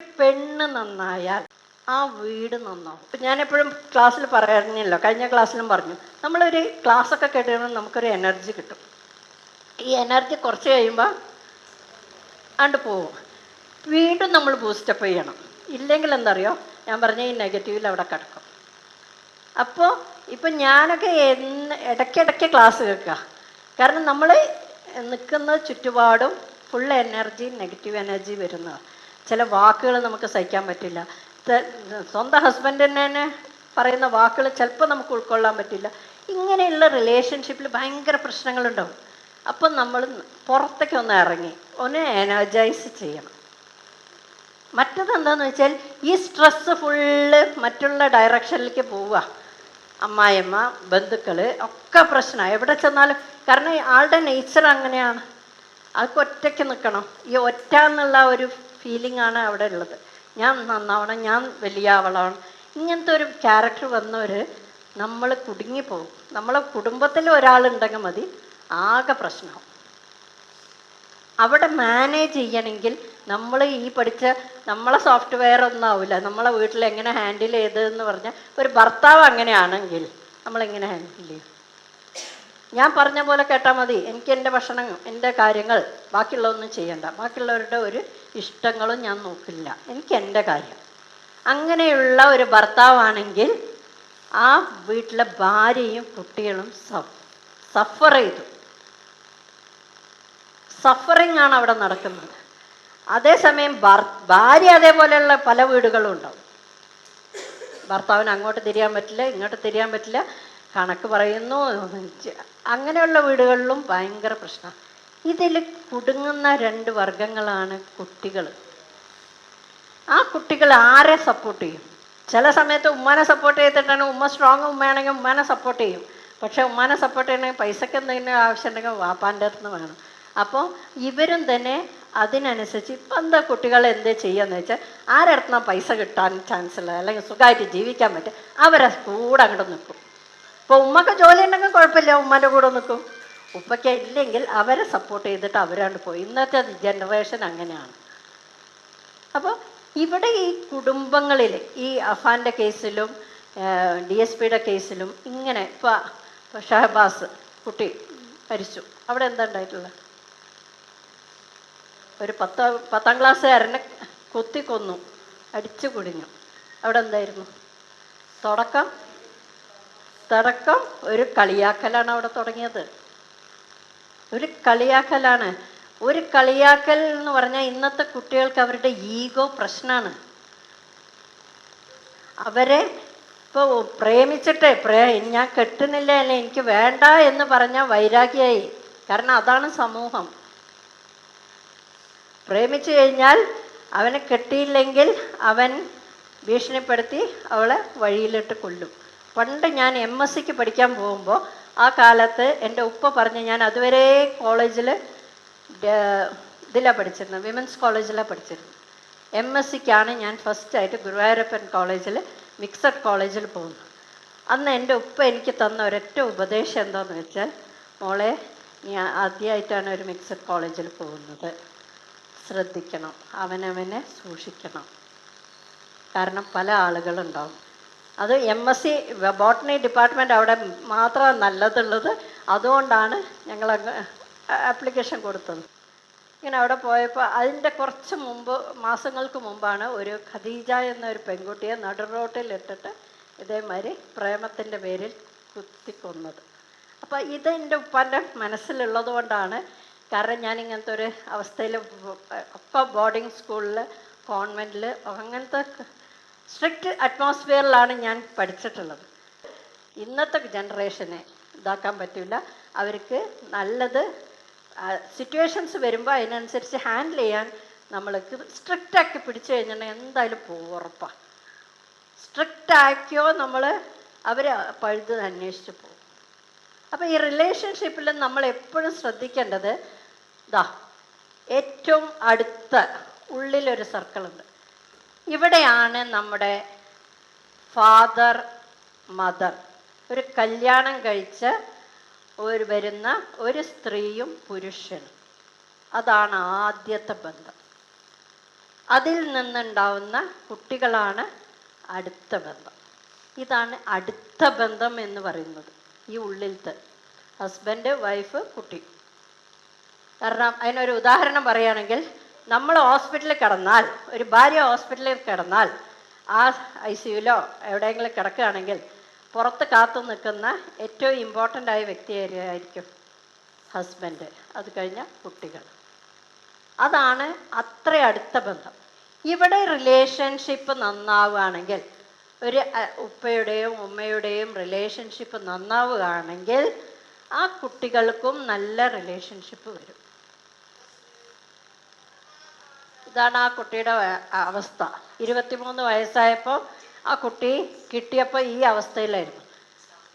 പെണ്ണ് നന്നായാൽ ആ വീട് നന്നാവും. ഇപ്പം ഞാനെപ്പോഴും ക്ലാസ്സിൽ പറഞ്ഞല്ലോ, കഴിഞ്ഞ ക്ലാസ്സിലും പറഞ്ഞു, നമ്മളൊരു ക്ലാസ്സൊക്കെ കേട്ടുകഴിയുമ്പോൾ നമുക്കൊരു എനർജി കിട്ടും. ഈ എനർജി കുറച്ച് കഴിയുമ്പോൾ ആണ്ട് പോവും. വീണ്ടും നമ്മൾ ബൂസ്റ്റപ്പ് ചെയ്യണം. ഇല്ലെങ്കിൽ എന്തറിയോ, ഞാൻ പറഞ്ഞ ഈ നെഗറ്റീവിൽ അവിടെ കിടക്കും. അപ്പോൾ ഇപ്പം ഞാനൊക്കെ ഇടയ്ക്കിടയ്ക്ക് ക്ലാസ് കേൾക്കുക. കാരണം നമ്മൾ നിൽക്കുന്ന ചുറ്റുപാടും ഫുൾ എനർജി, നെഗറ്റീവ് എനർജി വരുന്നതാണ്. ചില വാക്കുകൾ നമുക്ക് സഹിക്കാൻ പറ്റില്ല. സ്വന്തം ഹസ്ബൻഡിന് തന്നെ പറയുന്ന വാക്കുകൾ ചിലപ്പോൾ നമുക്ക് ഉൾക്കൊള്ളാൻ പറ്റില്ല. ഇങ്ങനെയുള്ള റിലേഷൻഷിപ്പിൽ ഭയങ്കര പ്രശ്നങ്ങളുണ്ടാവും. അപ്പം നമ്മൾ പുറത്തേക്ക് ഒന്ന് ഇറങ്ങി ഒന്ന് എനർജൈസ് ചെയ്യണം. മറ്റതെന്താണെന്ന് വെച്ചാൽ ഈ സ്ട്രെസ്സ് ഫുള്ള് മറ്റുള്ള ഡയറക്ഷനിലേക്ക് പോവുക. അമ്മായിയമ്മ, ബന്ധുക്കൾ ഒക്കെ പ്രശ്നമാണ് എവിടെ ചെന്നാലും. കാരണം ആളുടെ നേച്ചർ അങ്ങനെയാണ്. ആൾക്ക് ഒറ്റയ്ക്ക് നിൽക്കണം. ഈ ഒറ്റ എന്നുള്ള ഒരു ഫീലിംഗ് ആണ് അവിടെ ഉള്ളത്. ഞാൻ നന്നാവണം, ഞാൻ വലിയ ആവണം, ഇങ്ങനത്തെ ഒരു ക്യാരക്ടർ വന്നവർ നമ്മൾ കുടുങ്ങിപ്പോകും. നമ്മളെ കുടുംബത്തിൽ ഒരാളുണ്ടെങ്കിൽ മതി, ആകെ പ്രശ്നമാവും. അവിടെ മാനേജ് ചെയ്യണമെങ്കിൽ നമ്മൾ ഈ പഠിച്ച നമ്മളെ സോഫ്റ്റ്വെയർ ഒന്നും ആവില്ല. നമ്മളെ വീട്ടിൽ എങ്ങനെ ഹാൻഡിൽ ചെയ്തതെന്ന് പറഞ്ഞാൽ ഒരു ഭർത്താവ് അങ്ങനെയാണെങ്കിൽ നമ്മളെങ്ങനെ ഹാൻഡിൽ ചെയ്യും? ഞാൻ പറഞ്ഞ പോലെ കേട്ടാൽ മതി. എനിക്ക് എൻ്റെ ഭക്ഷണം, എൻ്റെ കാര്യങ്ങൾ, ബാക്കിയുള്ളതൊന്നും ചെയ്യണ്ട. ബാക്കിയുള്ളവരുടെ ഒരു ഇഷ്ടങ്ങളും ഞാൻ നോക്കില്ല. എനിക്ക് എൻ്റെ കാര്യം. അങ്ങനെയുള്ള ഒരു ഭർത്താവാണെങ്കിൽ ആ വീട്ടിലെ ഭാര്യയും കുട്ടികളും സഫർ ചെയ്തു. സഫറിങ് ആണ് അവിടെ നടക്കുന്നത്. അതേസമയം ഭാര്യ അതേപോലെയുള്ള പല വീടുകളും ഉണ്ടാവും. ഭർത്താവിന് അങ്ങോട്ട് തിരിയാൻ പറ്റില്ല, ഇങ്ങോട്ട് തിരിയാൻ പറ്റില്ല, കണക്ക് പറയുന്നു. അങ്ങനെയുള്ള വീടുകളിലും ഭയങ്കര പ്രശ്നം. ഇതിൽ കുടുങ്ങുന്ന രണ്ട് വർഗങ്ങളാണ് കുട്ടികൾ. ആ കുട്ടികൾ ആരെ സപ്പോർട്ട് ചെയ്യും? ചില സമയത്ത് ഉമ്മാനെ സപ്പോർട്ട് ചെയ്തിട്ടാണ്, ഉമ്മ സ്ട്രോങ് ഉമ്മയാണെങ്കിൽ ഉമ്മാനെ സപ്പോർട്ട് ചെയ്യും. പക്ഷെ ഉമ്മാനെ സപ്പോർട്ട് ചെയ്യണമെങ്കിൽ പൈസയ്ക്ക് എന്തെങ്കിലും ആവശ്യമുണ്ടെങ്കിൽ വാപ്പാൻ്റെ അടുത്ത് നിന്ന് വേണം. അപ്പോൾ ഇവരും തന്നെ അതിനനുസരിച്ച് ഇപ്പം എന്താ കുട്ടികൾ എന്ത് ചെയ്യുകയെന്ന് വെച്ചാൽ, ആരടുത്തുനിന്നാ പൈസ കിട്ടാൻ ചാൻസ് ഉള്ളത് അല്ലെങ്കിൽ സുഖമായിട്ട് ജീവിക്കാൻ പറ്റും അവരെ കൂടെ അങ്ങോട്ട് നിൽക്കും. ഇപ്പോൾ ഉമ്മക്ക് ജോലി ഉണ്ടെങ്കിൽ കുഴപ്പമില്ല, ഉമ്മൻ്റെ കൂടെ നിൽക്കും. ഉപ്പയ്ക്ക് ഇല്ലെങ്കിൽ അവരെ സപ്പോർട്ട് ചെയ്തിട്ട് അവരാണ്ട് പോയി. ഇന്നത്തെ ജനറേഷൻ അങ്ങനെയാണ്. അപ്പോൾ ഇവിടെ ഈ കുടുംബങ്ങളിൽ ഈ അഫാൻ്റെ കേസിലും DSPയുടെ കേസിലും ഇങ്ങനെ ഇപ്പോൾ ഷഹബാസ് കുട്ടി മരിച്ചു. അവിടെ എന്താ ഉണ്ടായിട്ടുള്ളത്? ഒരു 10ാം ക്ലാസ്സുകാരനെ കൊന്നു, അടിച്ചു കുടിഞ്ഞു. അവിടെ എന്തായിരുന്നു തുടക്കം? ഒരു കളിയാക്കലാണ് അവിടെ തുടങ്ങിയത്. ഒരു കളിയാക്കലാണ്. ഒരു കളിയാക്കൽ എന്ന് പറഞ്ഞാൽ ഇന്നത്തെ കുട്ടികൾക്ക് അവരുടെ ഈഗോ പ്രശ്നമാണ്. അവരെ ഇപ്പോൾ പ്രേമിച്ചിട്ട് ഞാൻ കെട്ടുന്നില്ല, അല്ലെ എനിക്ക് വേണ്ട എന്ന് പറഞ്ഞാൽ വൈരാഗ്യമായി. കാരണം അതാണ് സമൂഹം. പ്രേമിച്ചു കഴിഞ്ഞാൽ അവനെ കെട്ടിയില്ലെങ്കിൽ അവൻ ഭീഷണിപ്പെടുത്തി അവളെ വഴിയിലിട്ട് കൊല്ലും. പണ്ട് ഞാൻ MSc പഠിക്കാൻ പോകുമ്പോൾ ആ കാലത്ത് എൻ്റെ ഉപ്പ പറഞ്ഞ്, ഞാൻ അതുവരെ കോളേജിൽ ഇതിലാണ് പഠിച്ചിരുന്നത്, വിമൻസ് കോളേജിലാണ് പഠിച്ചിരുന്നത്. MScക്കാണ് ഞാൻ ഫസ്റ്റായിട്ട് ഗുരുവായൂരപ്പൻ കോളേജിൽ, മിക്സഡ് കോളേജിൽ പോകുന്നു. അന്ന് എൻ്റെ ഉപ്പ എനിക്ക് തന്ന ഒരൊറ്റ ഉപദേശം എന്താണെന്ന് വെച്ചാൽ, മോളെ നീ ആദ്യമായിട്ടാണ് ഒരു മിക്സഡ് കോളേജിൽ പോകുന്നത്, ശ്രദ്ധിക്കണം, അവനവനെ സൂക്ഷിക്കണം. കാരണം പല ആളുകളുണ്ടാവും. അത് MSc ബോട്ടണി ഡിപ്പാർട്ട്മെൻറ്റ് അവിടെ മാത്രമാണ് നല്ലതുള്ളത്. അതുകൊണ്ടാണ് ഞങ്ങൾ ആപ്ലിക്കേഷൻ കൊടുത്തത്. ഇങ്ങനെ അവിടെ പോയപ്പോൾ അതിൻ്റെ കുറച്ച് മുമ്പ്, മാസങ്ങൾക്ക് മുമ്പാണ് ഒരു ഖദീജ എന്നൊരു പെൺകുട്ടിയെ നടുറോട്ടിൽ ഇട്ടിട്ട് ഇതേമാതിരി പ്രേമത്തിൻ്റെ പേരിൽ കുത്തിക്കൊന്നത്. അപ്പോൾ ഇത് എൻ്റെ ഉപ്പാൻ്റെ മനസ്സിലുള്ളത് കൊണ്ടാണ്. കാരണം ഞാൻ ഇങ്ങനത്തെ ഒരു അവസ്ഥയിൽ ഒക്കെ ബോർഡിങ് സ്കൂളിൽ, കോൺവെൻറ്റിൽ, അങ്ങനത്തെ സ്ട്രിക്റ്റ് അറ്റ്മോസ്ഫിയറിലാണ് ഞാൻ പഠിച്ചിട്ടുള്ളത്. ഇന്നത്തെ ജനറേഷനെ ഇതാക്കാൻ പറ്റില്ല. അവർക്ക് നല്ലത് സിറ്റുവേഷൻസ് വരുമ്പോൾ അതിനനുസരിച്ച് ഹാൻഡിൽ ചെയ്യാൻ നമ്മൾക്ക് സ്ട്രിക്റ്റാക്കി പിടിച്ചു കഴിഞ്ഞിട്ടുണ്ടെങ്കിൽ എന്തായാലും പോകും, ഉറപ്പാണ്. സ്ട്രിക്റ്റാക്കിയോ നമ്മൾ അവർ പഴുത് അന്വേഷിച്ച് പോകും. അപ്പോൾ ഈ റിലേഷൻഷിപ്പിൽ നമ്മൾ എപ്പോഴും ശ്രദ്ധിക്കേണ്ടത് ഏറ്റവും അടുത്ത ഉള്ളിലൊരു സർക്കിളുണ്ട്. ഇവിടെയാണ് നമ്മുടെ ഫാദർ, മദർ, ഒരു കല്യാണം കഴിച്ച് വരുന്ന ഒരു സ്ത്രീയും പുരുഷനും. അതാണ് ആദ്യത്തെ ബന്ധം. അതിൽ നിന്നുണ്ടാവുന്ന കുട്ടികളാണ് അടുത്ത ബന്ധം. ഇതാണ് അടുത്ത ബന്ധം എന്ന് പറയുന്നത്, ഈ ഉള്ളിലത്തെ ഹസ്ബൻഡ്, വൈഫ്, കുട്ടി. കാരണം അതിനൊരു ഉദാഹരണം പറയുകയാണെങ്കിൽ, നമ്മൾ ഹോസ്പിറ്റലിൽ കിടന്നാൽ, ഒരു ഭാര്യ ഹോസ്പിറ്റലിൽ കിടന്നാൽ, ആ ICUലോ എവിടെയെങ്കിലും കിടക്കുകയാണെങ്കിൽ പുറത്ത് കാത്തു നിൽക്കുന്ന ഏറ്റവും ഇമ്പോർട്ടൻ്റ് ആയ വ്യക്തി ആയിരിക്കും ഹസ്ബൻഡ്, അത് കഴിഞ്ഞ കുട്ടികൾ. അതാണ് അത്ര അടുത്ത ബന്ധം. ഇവിടെ റിലേഷൻഷിപ്പ് നന്നാവുകയാണെങ്കിൽ, ഒരു ഉപ്പയുടെയും ഉമ്മയുടെയും റിലേഷൻഷിപ്പ് നന്നാവുകയാണെങ്കിൽ ആ കുട്ടികൾക്കും നല്ല റിലേഷൻഷിപ്പ് വരും. ഇതാണ് ആ കുട്ടിയുടെ അവസ്ഥ. 23 വയസ്സായപ്പോൾ ആ കുട്ടി കിട്ടിയപ്പോൾ ഈ അവസ്ഥയിലായിരുന്നു.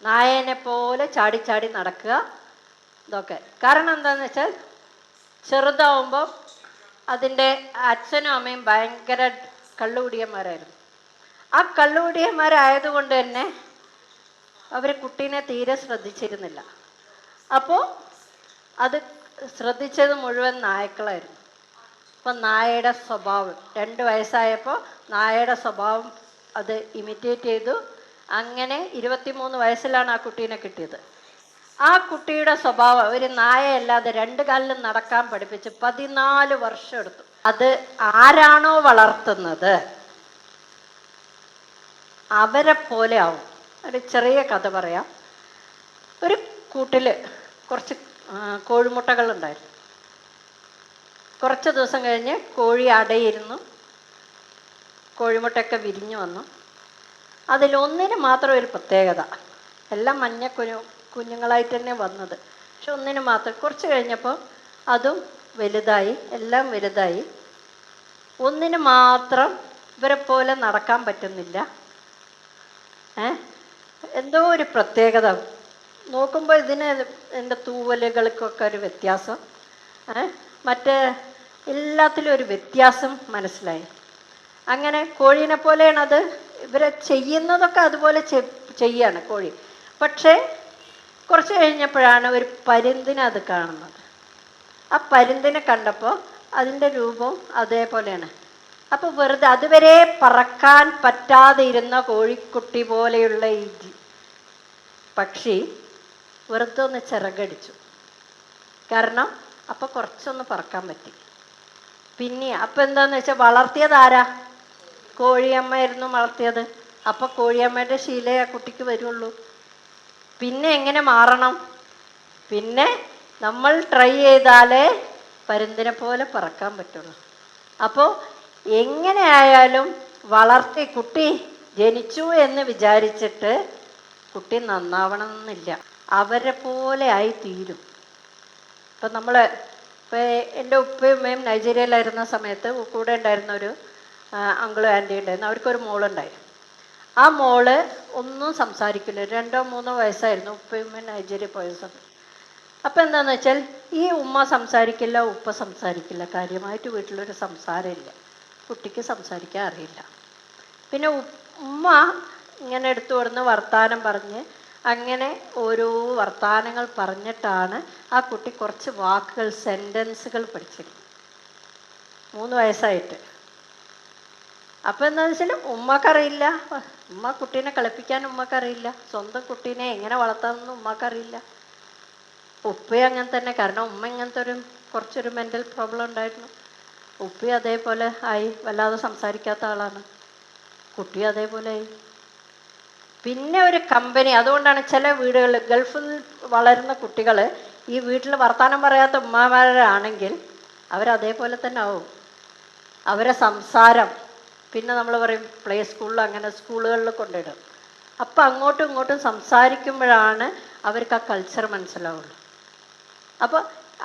നായനെ പോലെ ചാടി ചാടി നടക്കുക, ഇതൊക്കെ. കാരണം എന്താണെന്ന് വെച്ചാൽ, ചെറുതാവുമ്പോൾ അതിൻ്റെ അച്ഛനും അമ്മയും ഭയങ്കര കള്ളുകുടിയന്മാരായിരുന്നു. ആ കള്ളുകുടിയന്മാരായതുകൊണ്ട് തന്നെ അവർ കുട്ടീനെ തീരെ ശ്രദ്ധിച്ചിരുന്നില്ല. അപ്പോൾ അത് ശ്രദ്ധിച്ചത് മുഴുവൻ നായ്ക്കളായിരുന്നു. അപ്പം നായയുടെ സ്വഭാവം 2 വയസ്സായപ്പോൾ നായയുടെ സ്വഭാവം അത് ഇമിറ്റേറ്റ് ചെയ്തു. അങ്ങനെ 23 വയസ്സിലാണ് ആ കുട്ടീനെ കിട്ടിയത്. ആ കുട്ടിയുടെ സ്വഭാവം ഒരു നായയല്ലാതെ 2 കാലിലും നടക്കാൻ പഠിപ്പിച്ച് 14 വർഷം എടുത്തു. അത് ആരാണോ വളർത്തുന്നത് അവരെ പോലെ ആവും. ഒരു ചെറിയ കഥ പറയാം. ഒരു കൂട്ടിൽ കുറച്ച് കോഴിമുട്ടകളുണ്ടായിരുന്നു. കുറച്ച് ദിവസം കഴിഞ്ഞ് കോഴി അടയിരുന്നു. കോഴിമുട്ടയൊക്കെ വിരിഞ്ഞു വന്നു. അതിലൊന്നിന് മാത്രം ഒരു പ്രത്യേകത, എല്ലാം മഞ്ഞ കുഞ്ഞുങ്ങളായിട്ട് തന്നെ വന്നത്. പക്ഷെ ഒന്നിന് മാത്രം കുറച്ച് കഴിഞ്ഞപ്പോൾ അതും വലുതായി, എല്ലാം വലുതായി. ഒന്നിന് മാത്രം ഇവരെ പോലെ നടക്കാൻ പറ്റുന്നില്ല. എന്തോ ഒരു പ്രത്യേകത. നോക്കുമ്പോൾ ഇതിന് എൻ്റെ തൂവലുകൾക്കൊക്കെ ഒരു വ്യത്യാസം, മറ്റേ എല്ലാത്തിലും ഒരു വ്യത്യാസം മനസ്സിലായി. അങ്ങനെ കോഴീനെ പോലെയാണ് അത്. ഇവരെ ചെയ്യുന്നതൊക്കെ അതുപോലെ ചെയ്യാണ് കോഴി. പക്ഷേ കുറച്ച് കഴിഞ്ഞപ്പോഴാണ് ഒരു പരുന്തിനെ അത് കാണുന്നത്. ആ പരുന്തിനെ കണ്ടപ്പോൾ അതിൻ്റെ രൂപവും അതേപോലെയാണ്. അപ്പോൾ വെറുതെ അതുവരെ പറക്കാൻ പറ്റാതെ ഇരുന്ന കോഴിക്കുട്ടി പോലെയുള്ള ഈ പക്ഷി വെറുതെ ഒന്ന് ചിറകടിച്ചു. കാരണം അപ്പോൾ കുറച്ചൊന്ന് പറക്കാൻ പറ്റി. പിന്നെ അപ്പം എന്താണെന്ന് വെച്ചാൽ, വളർത്തിയത് ആരാ? കോഴിയമ്മയായിരുന്നു വളർത്തിയത്. അപ്പം കോഴിയമ്മയുടെ ശീലേ ആ കുട്ടിക്ക് വരുള്ളൂ. പിന്നെ എങ്ങനെ മാറണം? പിന്നെ നമ്മൾ ട്രൈ ചെയ്താലേ പരുന്തിനെ പോലെ പറക്കാൻ പറ്റുള്ളൂ. അപ്പോൾ എങ്ങനെ ആയാലും വളർത്തി, കുട്ടി ജനിച്ചു എന്ന് വിചാരിച്ചിട്ട് കുട്ടി നന്നാവണം എന്നില്ല, അവരെ പോലെ ആയി തീരും. ഇപ്പം നമ്മൾ എൻ്റെ ഉപ്പയും ഉമ്മയും നൈജീരിയയിലായിരുന്ന സമയത്ത് കൂടെ ഉണ്ടായിരുന്ന ഒരു അങ്കിളും ആൻറ്റി ഉണ്ടായിരുന്നു. അവർക്കൊരു മോളുണ്ടായിരുന്നു. ആ മോള് ഒന്നും സംസാരിക്കില്ല. 2-3 വയസ്സായിരുന്നു ഉപ്പയും ഉമ്മയും നൈജീരിയ പോയ സമയം. അപ്പം എന്താണെന്ന് വെച്ചാൽ, ഈ ഉമ്മ സംസാരിക്കില്ല, ഉപ്പ സംസാരിക്കില്ല. കാര്യമായിട്ട് വീട്ടിലൊരു സംസാരമില്ല. കുട്ടിക്ക് സംസാരിക്കാൻ അറിയില്ല. പിന്നെ ഉമ്മ ഇങ്ങനെ എടുത്തു കൊടുന്ന് വർത്താനം പറഞ്ഞ് അങ്ങനെ ഓരോ വർത്താനങ്ങൾ പറഞ്ഞിട്ടാണ് ആ കുട്ടി കുറച്ച് വാക്കുകൾ, സെൻറ്റൻസുകൾ പഠിച്ചത് 3 വയസ്സായിട്ട്. അപ്പം എന്താണെന്ന് വെച്ചാൽ, ഉമ്മക്കറിയില്ല. ഉമ്മ കുട്ടീനെ കളിപ്പിക്കാൻ ഉമ്മക്കറിയില്ല. സ്വന്തം കുട്ടീനെ എങ്ങനെ വളർത്താമെന്ന് ഉമ്മക്കറിയില്ല. ഉപ്പയും അങ്ങനെ തന്നെ. കാരണം ഉമ്മ ഇങ്ങനത്തെ കുറച്ചൊരു മെൻ്റൽ പ്രോബ്ലം ഉണ്ടായിരുന്നു. ഉപ്പയും അതേപോലെ ആയി, വല്ലാതെ സംസാരിക്കാത്ത ആളാണ്. കുട്ടിയും അതേപോലെ ആയി. പിന്നെ ഒരു കമ്പനി. അതുകൊണ്ടാണ് ചില വീടുകളിൽ ഗൾഫിൽ വളരുന്ന കുട്ടികൾ ഈ വീട്ടിൽ വർത്തമാനം പറയാത്ത ഉമ്മമാരാണെങ്കിൽ അവരതേപോലെ തന്നെ ആവും. അവരെ സംസാരം പിന്നെ നമ്മൾ പറയും പ്ലേ സ്കൂളിൽ, അങ്ങനെ സ്കൂളുകളിൽ കൊണ്ടിടും. അപ്പം അങ്ങോട്ടും ഇങ്ങോട്ടും സംസാരിക്കുമ്പോഴാണ് അവർക്ക് ആ കൾച്ചർ മനസ്സിലാവുള്ളൂ. അപ്പോൾ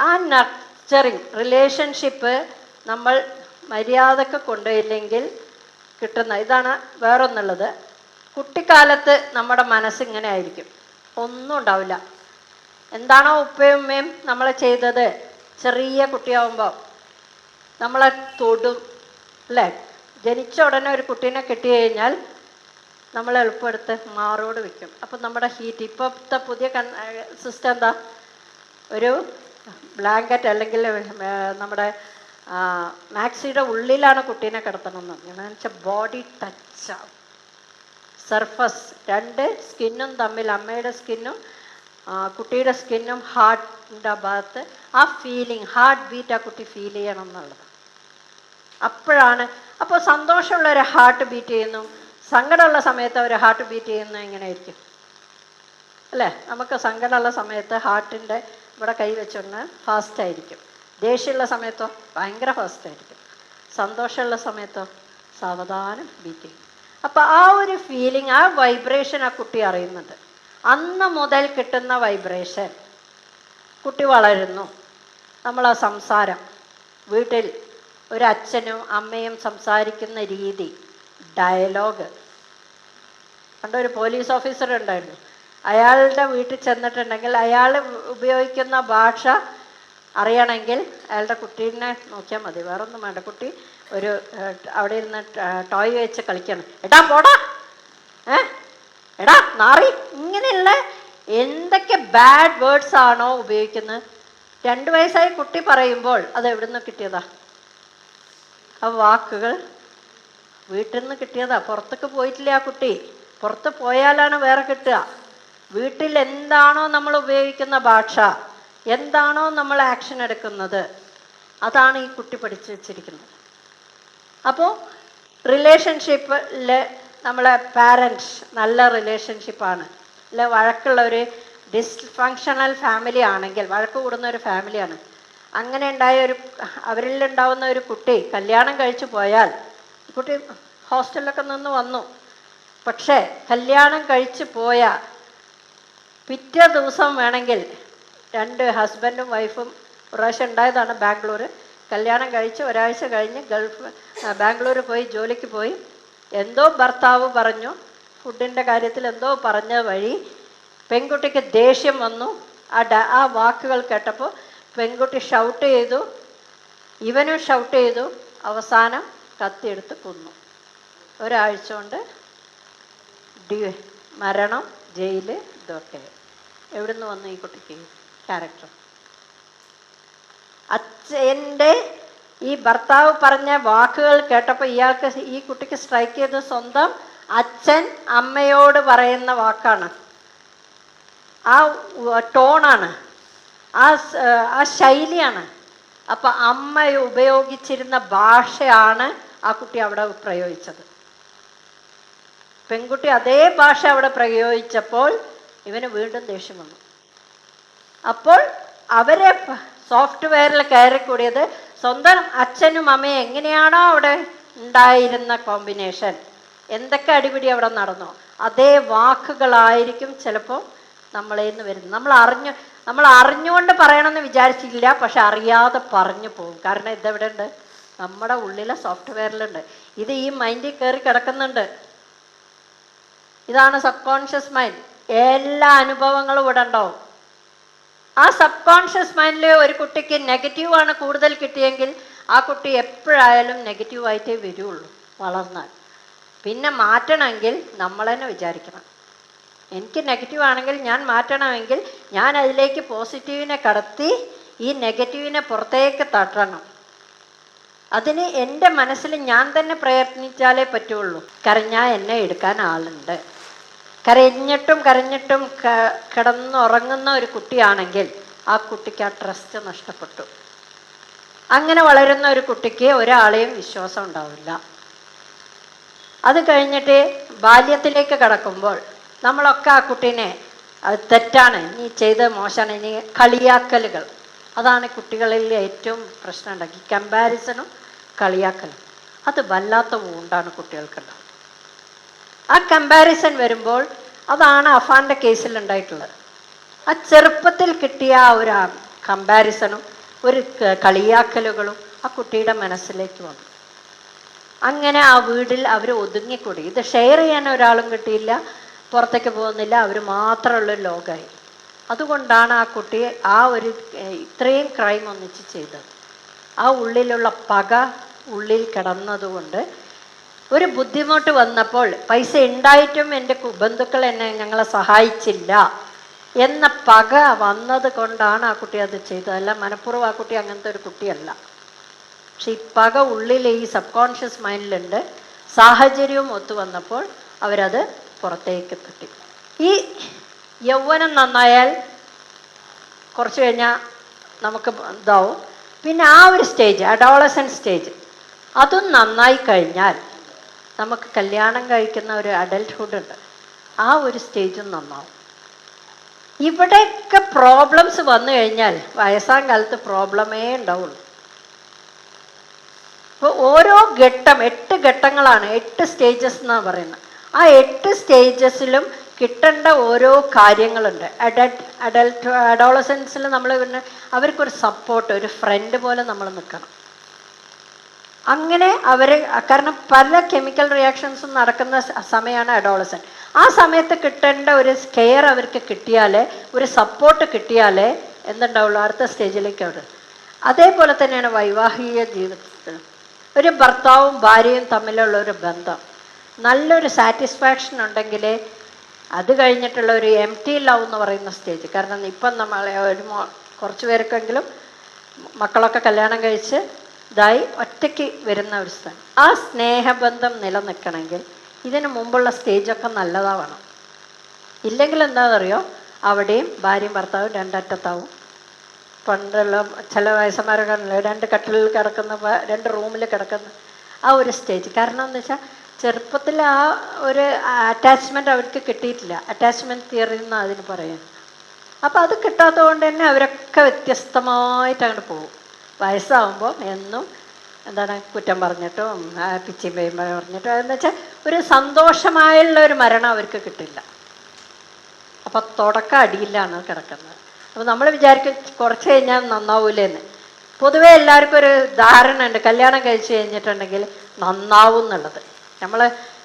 ആ നർച്ചറിങ് റിലേഷൻഷിപ്പ് നമ്മൾ മര്യാദക്ക് കൊണ്ടുപോയില്ലെങ്കിൽ കിട്ടുന്ന ഇതാണ്. വേറൊന്നുള്ളത്, കുട്ടിക്കാലത്ത് നമ്മുടെ മനസ്സിങ്ങനെ ആയിരിക്കും, ഒന്നും ഉണ്ടാവില്ല. എന്താണോ ഉപ്പയും ഉമ്മയും നമ്മളെ ചെയ്തത്, ചെറിയ കുട്ടിയാവുമ്പോൾ നമ്മളെ തൊടും അല്ലേ? ജനിച്ച ഉടനെ ഒരു കുട്ടീനെ കിട്ടി കഴിഞ്ഞാൽ നമ്മൾ എളുപ്പമെടുത്ത് മാറോട് വയ്ക്കും. അപ്പം നമ്മുടെ ഹീറ്റ്, ഇപ്പോഴത്തെ പുതിയ സിസ്റ്റം എന്താ, ഒരു ബ്ലാങ്കറ്റ് അല്ലെങ്കിൽ നമ്മുടെ മാക്സിയുടെ ഉള്ളിലാണ് കുട്ടീനെ കിടത്തണമെന്ന് പറഞ്ഞു. എന്ന് വെച്ചാൽ ബോഡി ടച്ചാവും, സർഫസ് രണ്ട് സ്കിന്നും തമ്മിൽ, അമ്മയുടെ സ്കിന്നും കുട്ടിയുടെ സ്കിന്നും ഹാർട്ടിൻ്റെ ഭാഗത്ത് ആ ഫീലിംഗ്, ഹാർട്ട് ബീറ്റ് ആ കുട്ടി ഫീൽ ചെയ്യണം എന്നുള്ളത്. അപ്പോഴാണ്, അപ്പോൾ സന്തോഷമുള്ള ഒരു ഹാർട്ട് ബീറ്റ് ചെയ്യുന്നു, സങ്കടമുള്ള സമയത്ത് ഒരു ഹാർട്ട് ബീറ്റ് ചെയ്യുന്നത് എങ്ങനെയായിരിക്കും അല്ലേ? നമുക്ക് സങ്കടമുള്ള സമയത്ത് ഹാർട്ടിൻ്റെ ഇവിടെ കൈ വെച്ചൊന്ന് ഫാസ്റ്റായിരിക്കും, ദേഷ്യമുള്ള സമയത്തോ ഭയങ്കര ഫാസ്റ്റായിരിക്കും, സന്തോഷമുള്ള സമയത്തോ സാവധാനം ബീറ്റ് ചെയ്യും. അപ്പോൾ ആ ഒരു ഫീലിംഗ്, ആ വൈബ്രേഷൻ ആ കുട്ടി അറിയുന്നുണ്ട്. അന്ന് മുതൽ കിട്ടുന്ന വൈബ്രേഷൻ, കുട്ടി വളരുന്നു. നമ്മളാ സംസാരം, വീട്ടിൽ ഒരു അച്ഛനും അമ്മയും സംസാരിക്കുന്ന രീതി, ഡയലോഗ്. പണ്ടൊരു പോലീസ് ഓഫീസർ ഉണ്ടായിരുന്നു, അയാളുടെ വീട്ടിൽ ചെന്നിട്ടുണ്ടെങ്കിൽ അയാൾ ഉപയോഗിക്കുന്ന ഭാഷ അറിയണമെങ്കിൽ അയാളുടെ കുട്ടീനെ നോക്കിയാൽ മതി, വേറൊന്നും വേണ്ട. കുട്ടി ഒരു അവിടെ ഇരുന്ന് ടോയ് വെച്ച് കളിക്കണം, എടാ പോടാ, എടാ നാറി, ഇങ്ങനെയുള്ള എന്തൊക്കെ ബാഡ് വേർഡ്സ് ആണോ ഉപയോഗിക്കുന്നത്. 2 വയസ്സായി കുട്ടി പറയുമ്പോൾ അത് എവിടെ നിന്ന് കിട്ടിയതാ? ആ വാക്കുകൾ വീട്ടിൽ നിന്ന് കിട്ടിയതാ, പുറത്തേക്ക് പോയിട്ടില്ല ആ കുട്ടി. പുറത്ത് പോയാലാണ് വേറെ കിട്ടുക. വീട്ടിൽ എന്താണോ നമ്മൾ ഉപയോഗിക്കുന്ന ഭാഷ, എന്താണോ നമ്മൾ ആക്ഷൻ എടുക്കുന്നത്, അതാണ് ഈ കുട്ടി പഠിച്ചു വെച്ചിരിക്കുന്നത്. അപ്പോൾ റിലേഷൻഷിപ്പിൽ നമ്മളെ പാരൻസ് നല്ല റിലേഷൻഷിപ്പാണ്. അല്ല വഴക്കുള്ള ഒരു ഡിസ്ഫങ്ഷണൽ ഫാമിലി ആണെങ്കിൽ, വഴക്ക് കൂടുന്ന ഒരു ഫാമിലിയാണ്, അങ്ങനെ ഉണ്ടായ ഒരു അവരിലുണ്ടാവുന്ന ഒരു കുട്ടി കല്യാണം കഴിച്ചു പോയാൽ, കുട്ടി ഹോസ്റ്റലിലൊക്കെ നിന്ന് വന്നു, പക്ഷേ കല്യാണം കഴിച്ചു പോയ പിറ്റേ ദിവസം വേണമെങ്കിൽ 2 ഹസ്ബൻഡും വൈഫും പ്രാവശ്യം ഉണ്ടായതാണ് ബാംഗ്ലൂർ. കല്യാണം കഴിച്ച് ഒരാഴ്ച കഴിഞ്ഞ് ബാംഗ്ലൂർ പോയി ജോലിക്ക് പോയി. എന്തോ ഭർത്താവ് പറഞ്ഞു, ഫുഡിൻ്റെ കാര്യത്തിൽ എന്തോ പറഞ്ഞ വഴി പെൺകുട്ടിക്ക് ദേഷ്യം വന്നു. ആ വാക്കുകൾ കേട്ടപ്പോൾ പെൺകുട്ടി ഷൗട്ട് ചെയ്തു, ഇവനും ഷൗട്ട് ചെയ്തു, അവസാനം കത്തിയെടുത്ത് കൊന്നു. ഒരാഴ്ച കൊണ്ട് മരണം, ജയില്, ഇതൊക്കെ. എവിടുന്ന് വന്നു ഈ കുട്ടിക്ക് ക്യാരക്ടർ? അച്ഛൻ്റെ ഈ ഭർത്താവ് പറഞ്ഞ വാക്കുകൾ കേട്ടപ്പോൾ ഇയാൾക്ക്, ഈ കുട്ടിക്ക് സ്ട്രൈക്ക് ചെയ്ത് സ്വന്തം അച്ഛൻ അമ്മയോട് പറയുന്ന വാക്കാണ്, ആ ടോണാണ്, ആ ശൈലിയാണ്. അപ്പം അമ്മ ഉപയോഗിച്ചിരുന്ന ഭാഷയാണ് ആ കുട്ടി അവിടെ പ്രയോഗിച്ചത്. പെൺകുട്ടി അതേ ഭാഷ അവിടെ പ്രയോഗിച്ചപ്പോൾ ഇവന് വീണ്ടും ദേഷ്യം വന്നു. അപ്പോൾ അവരെ സോഫ്റ്റ്വെയറിൽ കയറിക്കൂടിയത് സ്വന്തം അച്ഛനും അമ്മയും എങ്ങനെയാണോ അവിടെ ഉണ്ടായിരുന്ന കോമ്പിനേഷൻ, എന്തൊക്കെ അടിപിടി അവിടെ നടന്നോ അതേ വാക്കുകളായിരിക്കും ചിലപ്പോൾ നമ്മളേന്ന് വരുന്നത്. നമ്മൾ അറിഞ്ഞുകൊണ്ട് പറയണമെന്ന് വിചാരിച്ചില്ല, പക്ഷെ അറിയാതെ പറഞ്ഞു പോകും. കാരണം ഇതെവിടെ ഉണ്ട്? നമ്മുടെ ഉള്ളിലെ സോഫ്റ്റ്വെയറിലുണ്ട്. ഇത് ഈ മൈൻഡിൽ കയറി കിടക്കുന്നുണ്ട്. ഇതാണ് സബ് കോൺഷ്യസ് മൈൻഡ്. എല്ലാ അനുഭവങ്ങളും ഇവിടെ ഉണ്ടാവും. ആ സബ് കോൺഷ്യസ് മൈൻഡിൽ ഒരു കുട്ടിക്ക് നെഗറ്റീവാണ് കൂടുതൽ കിട്ടിയെങ്കിൽ ആ കുട്ടി എപ്പോഴായാലും നെഗറ്റീവായിട്ടേ വരുള്ളൂ വളർന്നാൽ. പിന്നെ മാറ്റണമെങ്കിൽ നമ്മൾ തന്നെ വിചാരിക്കണം, എനിക്ക് നെഗറ്റീവ് ആണെങ്കിൽ ഞാൻ മാറ്റണമെങ്കിൽ ഞാൻ അതിലേക്ക് പോസിറ്റീവിനെ കടത്തി ഈ നെഗറ്റീവിനെ പുറത്തേക്ക് തട്ടണം. അതിന് എൻ്റെ മനസ്സിൽ ഞാൻ തന്നെ പ്രയത്നിച്ചാലേ പറ്റുള്ളൂ. കരഞ്ഞാൽ എന്നെ എടുക്കാൻ ആളുണ്ട്. കരഞ്ഞിട്ടും കിടന്നുറങ്ങുന്ന ഒരു കുട്ടിയാണെങ്കിൽ ആ കുട്ടിക്ക് ആ ട്രസ്റ്റ് നഷ്ടപ്പെട്ടു. അങ്ങനെ വളരുന്ന ഒരു കുട്ടിക്ക് ഒരാളെയും വിശ്വാസം ഉണ്ടാവില്ല. അത് കഴിഞ്ഞിട്ട് ബാല്യത്തിലേക്ക് കടക്കുമ്പോൾ നമ്മളൊക്കെ ആ കുട്ടീനെ അത് തെറ്റാണ്, നീ ചെയ്ത് മോശമാണ്, ഇനി കളിയാക്കലുകൾ, അതാണ് കുട്ടികളിൽ ഏറ്റവും പ്രശ്നം ഉണ്ടാക്കി. കമ്പാരിസണും കളിയാക്കലും അത് വല്ലാത്ത വൂണ്ടാണ് കുട്ടികൾക്കുണ്ടാവുക. ആ കമ്പാരിസൺ വരുമ്പോൾ അതാണ് അഫാൻ്റെ കേസിൽ ഉണ്ടായിട്ടുള്ളത്. ആ ചെറുപ്പത്തിൽ കിട്ടിയ ആ ഒരു കമ്പാരിസണും ഒരു കളിയാക്കലുകളും ആ കുട്ടിയുടെ മനസ്സിലേക്ക് വന്നു. അങ്ങനെ ആ വീട്ടിൽ അവർ ഒതുങ്ങിക്കൂടി. ഇത് ഷെയർ ചെയ്യാൻ ഒരാളും കിട്ടിയില്ല, പുറത്തേക്ക് പോകുന്നില്ല, അവർ മാത്രമുള്ളൊരു ലോകമായി. അതുകൊണ്ടാണ് ആ കുട്ടി ആ ഒരു ഇത്രയും ക്രൈം ഒന്നിച്ച് ചെയ്തത്. ആ ഉള്ളിലുള്ള പക ഉള്ളിൽ കിടന്നതുകൊണ്ട് ഒരു ബുദ്ധിമുട്ട് വന്നപ്പോൾ പൈസ ഉണ്ടായിട്ടും എൻ്റെ ബന്ധുക്കൾ ഞങ്ങളെ സഹായിച്ചില്ല എന്ന പക വന്നത് കൊണ്ടാണ് ആ കുട്ടി അത് ചെയ്തത്. അല്ല മനഃപൂർവ്വം ആ കുട്ടി അങ്ങനത്തെ ഒരു കുട്ടിയല്ല. പക്ഷെ ഈ പക ഉള്ളിൽ ഈ സബ് കോൺഷ്യസ് മൈൻഡിലുണ്ട്. സാഹചര്യവും ഒത്തു വന്നപ്പോൾ അവരത് പുറത്തേക്ക് തട്ടി. ഈ യൗവനം നന്നായാൽ കുറച്ച് കഴിഞ്ഞാൽ നമുക്ക് ഇതാവും. പിന്നെ ആ ഒരു സ്റ്റേജ്, അഡോളസെൻ്റ് സ്റ്റേജ്, അതും നന്നായി കഴിഞ്ഞാൽ നമുക്ക് കല്യാണം കഴിക്കുന്ന ഒരു അഡൽട്ട്ഹുഡ് ഉണ്ട്, ആ ഒരു സ്റ്റേജും നന്നാവും. ഇവിടെയൊക്കെ പ്രോബ്ലംസ് വന്നു കഴിഞ്ഞാൽ വയസ്സാം കാലത്ത് പ്രോബ്ലമേ ഉണ്ടാവുള്ളൂ. ഇപ്പോൾ ഓരോ ഘട്ടം 8 ഘട്ടങ്ങളാണ്, 8 സ്റ്റേജസ് എന്നാണ് പറയുന്നത്. ആ 8 സ്റ്റേജസിലും കിട്ടേണ്ട ഓരോ കാര്യങ്ങളുണ്ട്. അഡോളസൻസിൽ നമ്മൾ പിന്നെ അവർക്കൊരു സപ്പോർട്ട്, ഒരു ഫ്രണ്ട് പോലെ നമ്മൾ നിൽക്കണം. അങ്ങനെ അവർ, കാരണം പല കെമിക്കൽ റിയാക്ഷൻസും നടക്കുന്ന സമയമാണ് അഡോളസൻ. ആ സമയത്ത് കിട്ടേണ്ട ഒരു കെയർ അവർക്ക് കിട്ടിയാലേ, ഒരു സപ്പോർട്ട് കിട്ടിയാലേ എന്തുണ്ടാവുള്ളൂ, അടുത്ത സ്റ്റേജിലേക്ക് അവർ. അതേപോലെ തന്നെയാണ് വൈവാഹിക ജീവിതത്തിൽ ഒരു ഭർത്താവും ഭാര്യയും തമ്മിലുള്ള ഒരു ബന്ധം നല്ലൊരു സാറ്റിസ്ഫാക്ഷൻ ഉണ്ടെങ്കിൽ അത് കഴിഞ്ഞിട്ടുള്ള ഒരു എംപ്റ്റി ലവ് എന്ന് പറയുന്ന സ്റ്റേജ്. കാരണം ഇപ്പം നമ്മളെ കുറച്ച് പേർക്കെങ്കിലും മക്കളൊക്കെ കല്യാണം കഴിച്ച് ഇതായി ഒറ്റയ്ക്ക് വരുന്ന ഒരു സ്ഥലം. ആ സ്നേഹബന്ധം നിലനിൽക്കണമെങ്കിൽ ഇതിന് മുമ്പുള്ള സ്റ്റേജൊക്കെ നല്ലതാവണം. ഇല്ലെങ്കിൽ എന്താണെന്നറിയോ, അവിടെയും ഭാര്യയും ഭർത്താവും രണ്ടറ്റത്താവും. പണ്ടുള്ള ചില വയസ്സന്മാരൊക്കെ 2 കട്ടിലിൽ കിടക്കുന്ന, 2 റൂമിൽ കിടക്കുന്ന ആ ഒരു സ്റ്റേജ്. കാരണം എന്താ വെച്ചാൽ ചെറുപ്പത്തിൽ ആ ഒരു അറ്റാച്ച്മെൻറ്റ് അവർക്ക് കിട്ടിയിട്ടില്ല. അറ്റാച്ച്മെൻറ്റ് തിയറി എന്ന് അതിന് പറയാം. അപ്പോൾ അത് കിട്ടാത്തത് കൊണ്ട് തന്നെ അവരൊക്കെ വ്യത്യസ്തമായിട്ട് അങ്ങോട്ട് പോകും. വയസ്സാകുമ്പോൾ എന്നും എന്താണ് കുറ്റം പറഞ്ഞിട്ടും പിച്ചിയും പേയും പറഞ്ഞിട്ടും, അതെന്ന് വെച്ചാൽ ഒരു സന്തോഷമായുള്ള ഒരു മരണം അവർക്ക് കിട്ടില്ല. അപ്പോൾ തുടക്കം അടിയിലാണ് കിടക്കുന്നത്. അപ്പോൾ നമ്മൾ വിചാരിക്കും കുറച്ച് കഴിഞ്ഞാൽ നന്നാവൂലേന്ന്. പൊതുവേ എല്ലാവർക്കും ഒരു ധാരണ ഉണ്ട്, കല്യാണം കഴിച്ച് കഴിഞ്ഞിട്ടുണ്ടെങ്കിൽ നന്നാവും എന്നുള്ളത്. നമ്മൾ